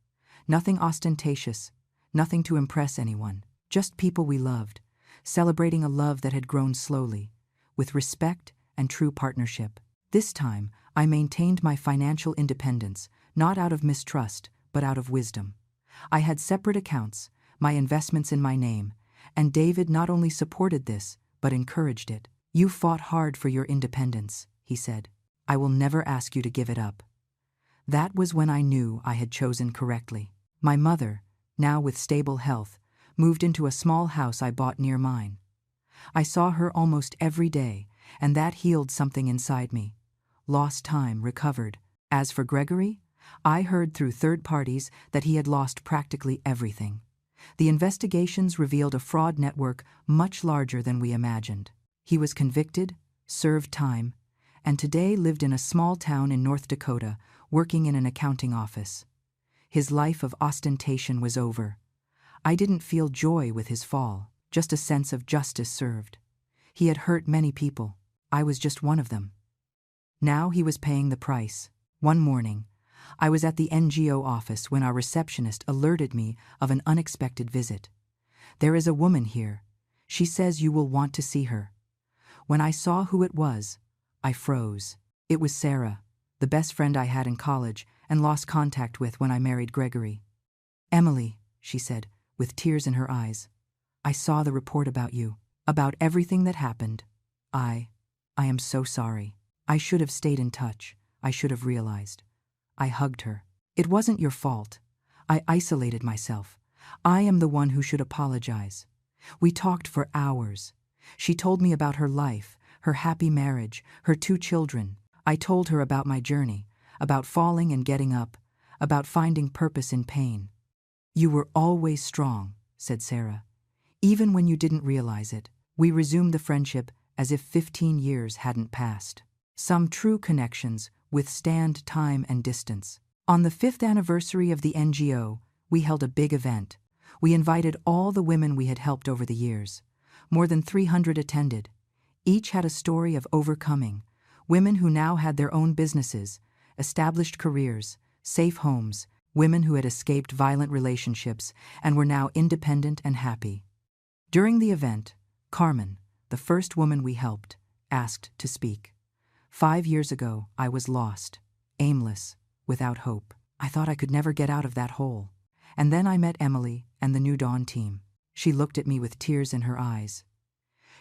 Nothing ostentatious, nothing to impress anyone, just people we loved, celebrating a love that had grown slowly, with respect and true partnership. This time, I maintained my financial independence, not out of mistrust, but out of wisdom. I had separate accounts, my investments in my name, and David not only supported this, but encouraged it. You fought hard for your independence, he said. I will never ask you to give it up. That was when I knew I had chosen correctly. My mother, now with stable health, moved into a small house I bought near mine. I saw her almost every day, and that healed something inside me. Lost time recovered. As for Gregory, I heard through third parties that he had lost practically everything. The investigations revealed a fraud network much larger than we imagined. He was convicted, served time, and today lived in a small town in North Dakota, working in an accounting office. His life of ostentation was over. I didn't feel joy with his fall, just a sense of justice served. He had hurt many people. I was just one of them. Now he was paying the price. One morning, I was at the NGO office when our receptionist alerted me of an unexpected visit. There is a woman here. She says you will want to see her. When I saw who it was, I froze. It was Sarah, the best friend I had in college and lost contact with when I married Gregory. Emily, she said, with tears in her eyes, I saw the report about you, about everything that happened. I am so sorry. I should have stayed in touch. I should have realized. I hugged her. It wasn't your fault. I isolated myself. I am the one who should apologize. We talked for hours. She told me about her life, her happy marriage, her 2 children. I told her about my journey, about falling and getting up, about finding purpose in pain. You were always strong, said Sarah. Even when you didn't realize it. We resumed the friendship as if 15 years hadn't passed. Some true connections withstand time and distance. On the 5th anniversary of the NGO, we held a big event. We invited all the women we had helped over the years. More than 300 attended. Each had a story of overcoming. Women who now had their own businesses, established careers, safe homes, women who had escaped violent relationships and were now independent and happy. During the event, Carmen, the first woman we helped, asked to speak. 5 years ago, I was lost, aimless, without hope. I thought I could never get out of that hole. And then I met Emily and the New Dawn team. She looked at me with tears in her eyes.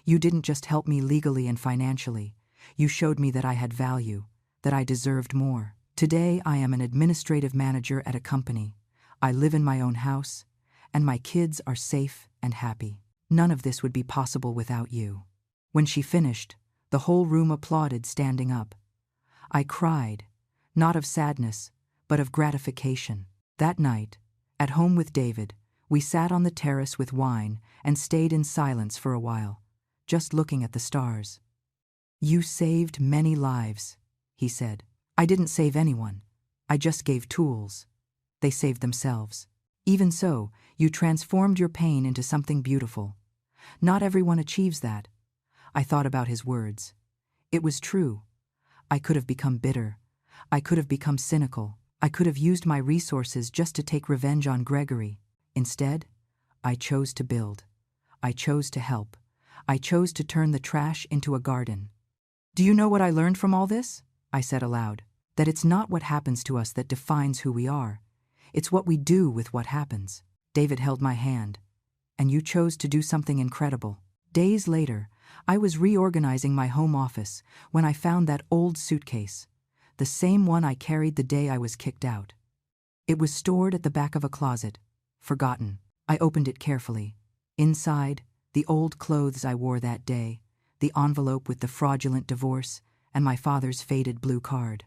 You didn't just help me legally and financially. You showed me that I had value, that I deserved more. Today, I am an administrative manager at a company. I live in my own house, and my kids are safe and happy. None of this would be possible without you. When she finished, the whole room applauded standing up. I cried, not of sadness, but of gratification. That night, at home with David, we sat on the terrace with wine and stayed in silence for a while, just looking at the stars. "You saved many lives," he said. "I didn't save anyone. I just gave tools. They saved themselves. Even so, you transformed your pain into something beautiful. Not everyone achieves that." I thought about his words. It was true. I could have become bitter. I could have become cynical. I could have used my resources just to take revenge on Gregory. Instead, I chose to build. I chose to help. I chose to turn the trash into a garden. "Do you know what I learned from all this?" I said aloud. "That it's not what happens to us that defines who we are. It's what we do with what happens." David held my hand. "And you chose to do something incredible." Days later, I was reorganizing my home office when I found that old suitcase, the same one I carried the day I was kicked out. It was stored at the back of a closet, forgotten. I opened it carefully. Inside, the old clothes I wore that day, the envelope with the fraudulent divorce, and my father's faded blue card.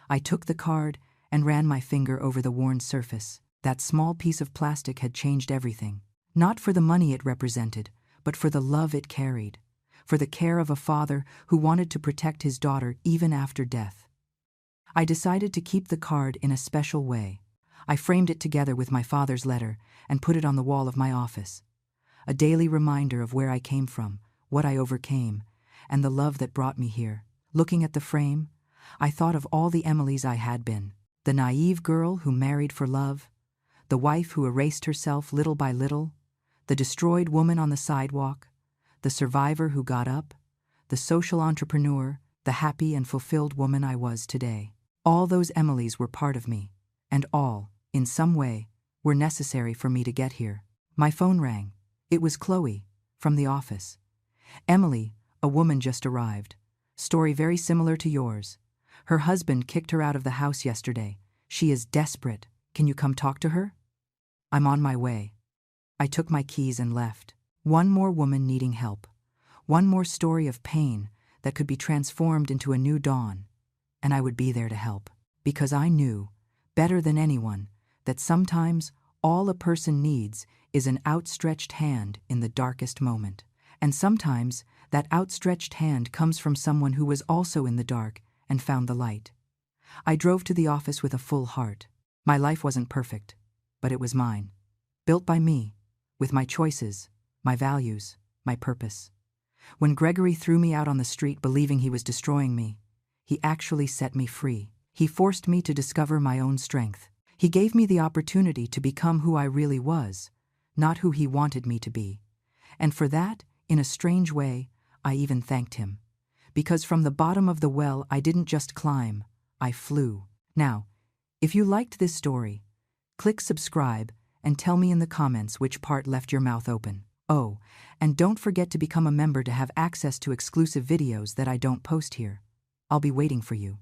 I took the card and ran my finger over the worn surface. That small piece of plastic had changed everything. Not for the money it represented, but for the love it carried, for the care of a father who wanted to protect his daughter even after death. I decided to keep the card in a special way. I framed it together with my father's letter and put it on the wall of my office. A daily reminder of where I came from, what I overcame, and the love that brought me here. Looking at the frame, I thought of all the Emilys I had been. The naive girl who married for love, the wife who erased herself little by little, the destroyed woman on the sidewalk, the survivor who got up, the social entrepreneur, the happy and fulfilled woman I was today. All those Emilys were part of me, and all, in some way, were necessary for me to get here. My phone rang. It was Chloe, from the office. "Emily, a woman just arrived. Story very similar to yours. Her husband kicked her out of the house yesterday. She is desperate. Can you come talk to her?" "I'm on my way." I took my keys and left. One more woman needing help. One more story of pain that could be transformed into a new dawn. And I would be there to help. Because I knew, better than anyone, that sometimes all a person needs is an outstretched hand in the darkest moment. And sometimes that outstretched hand comes from someone who was also in the dark and found the light. I drove to the office with a full heart. My life wasn't perfect, but it was mine. Built by me, with my choices, my values, my purpose. When Gregory threw me out on the street believing he was destroying me, he actually set me free. He forced me to discover my own strength. He gave me the opportunity to become who I really was, not who he wanted me to be. And for that, in a strange way, I even thanked him. Because from the bottom of the well, I didn't just climb, I flew. Now, if you liked this story, click subscribe and tell me in the comments which part left your mouth open. Oh, and don't forget to become a member to have access to exclusive videos that I don't post here. I'll be waiting for you.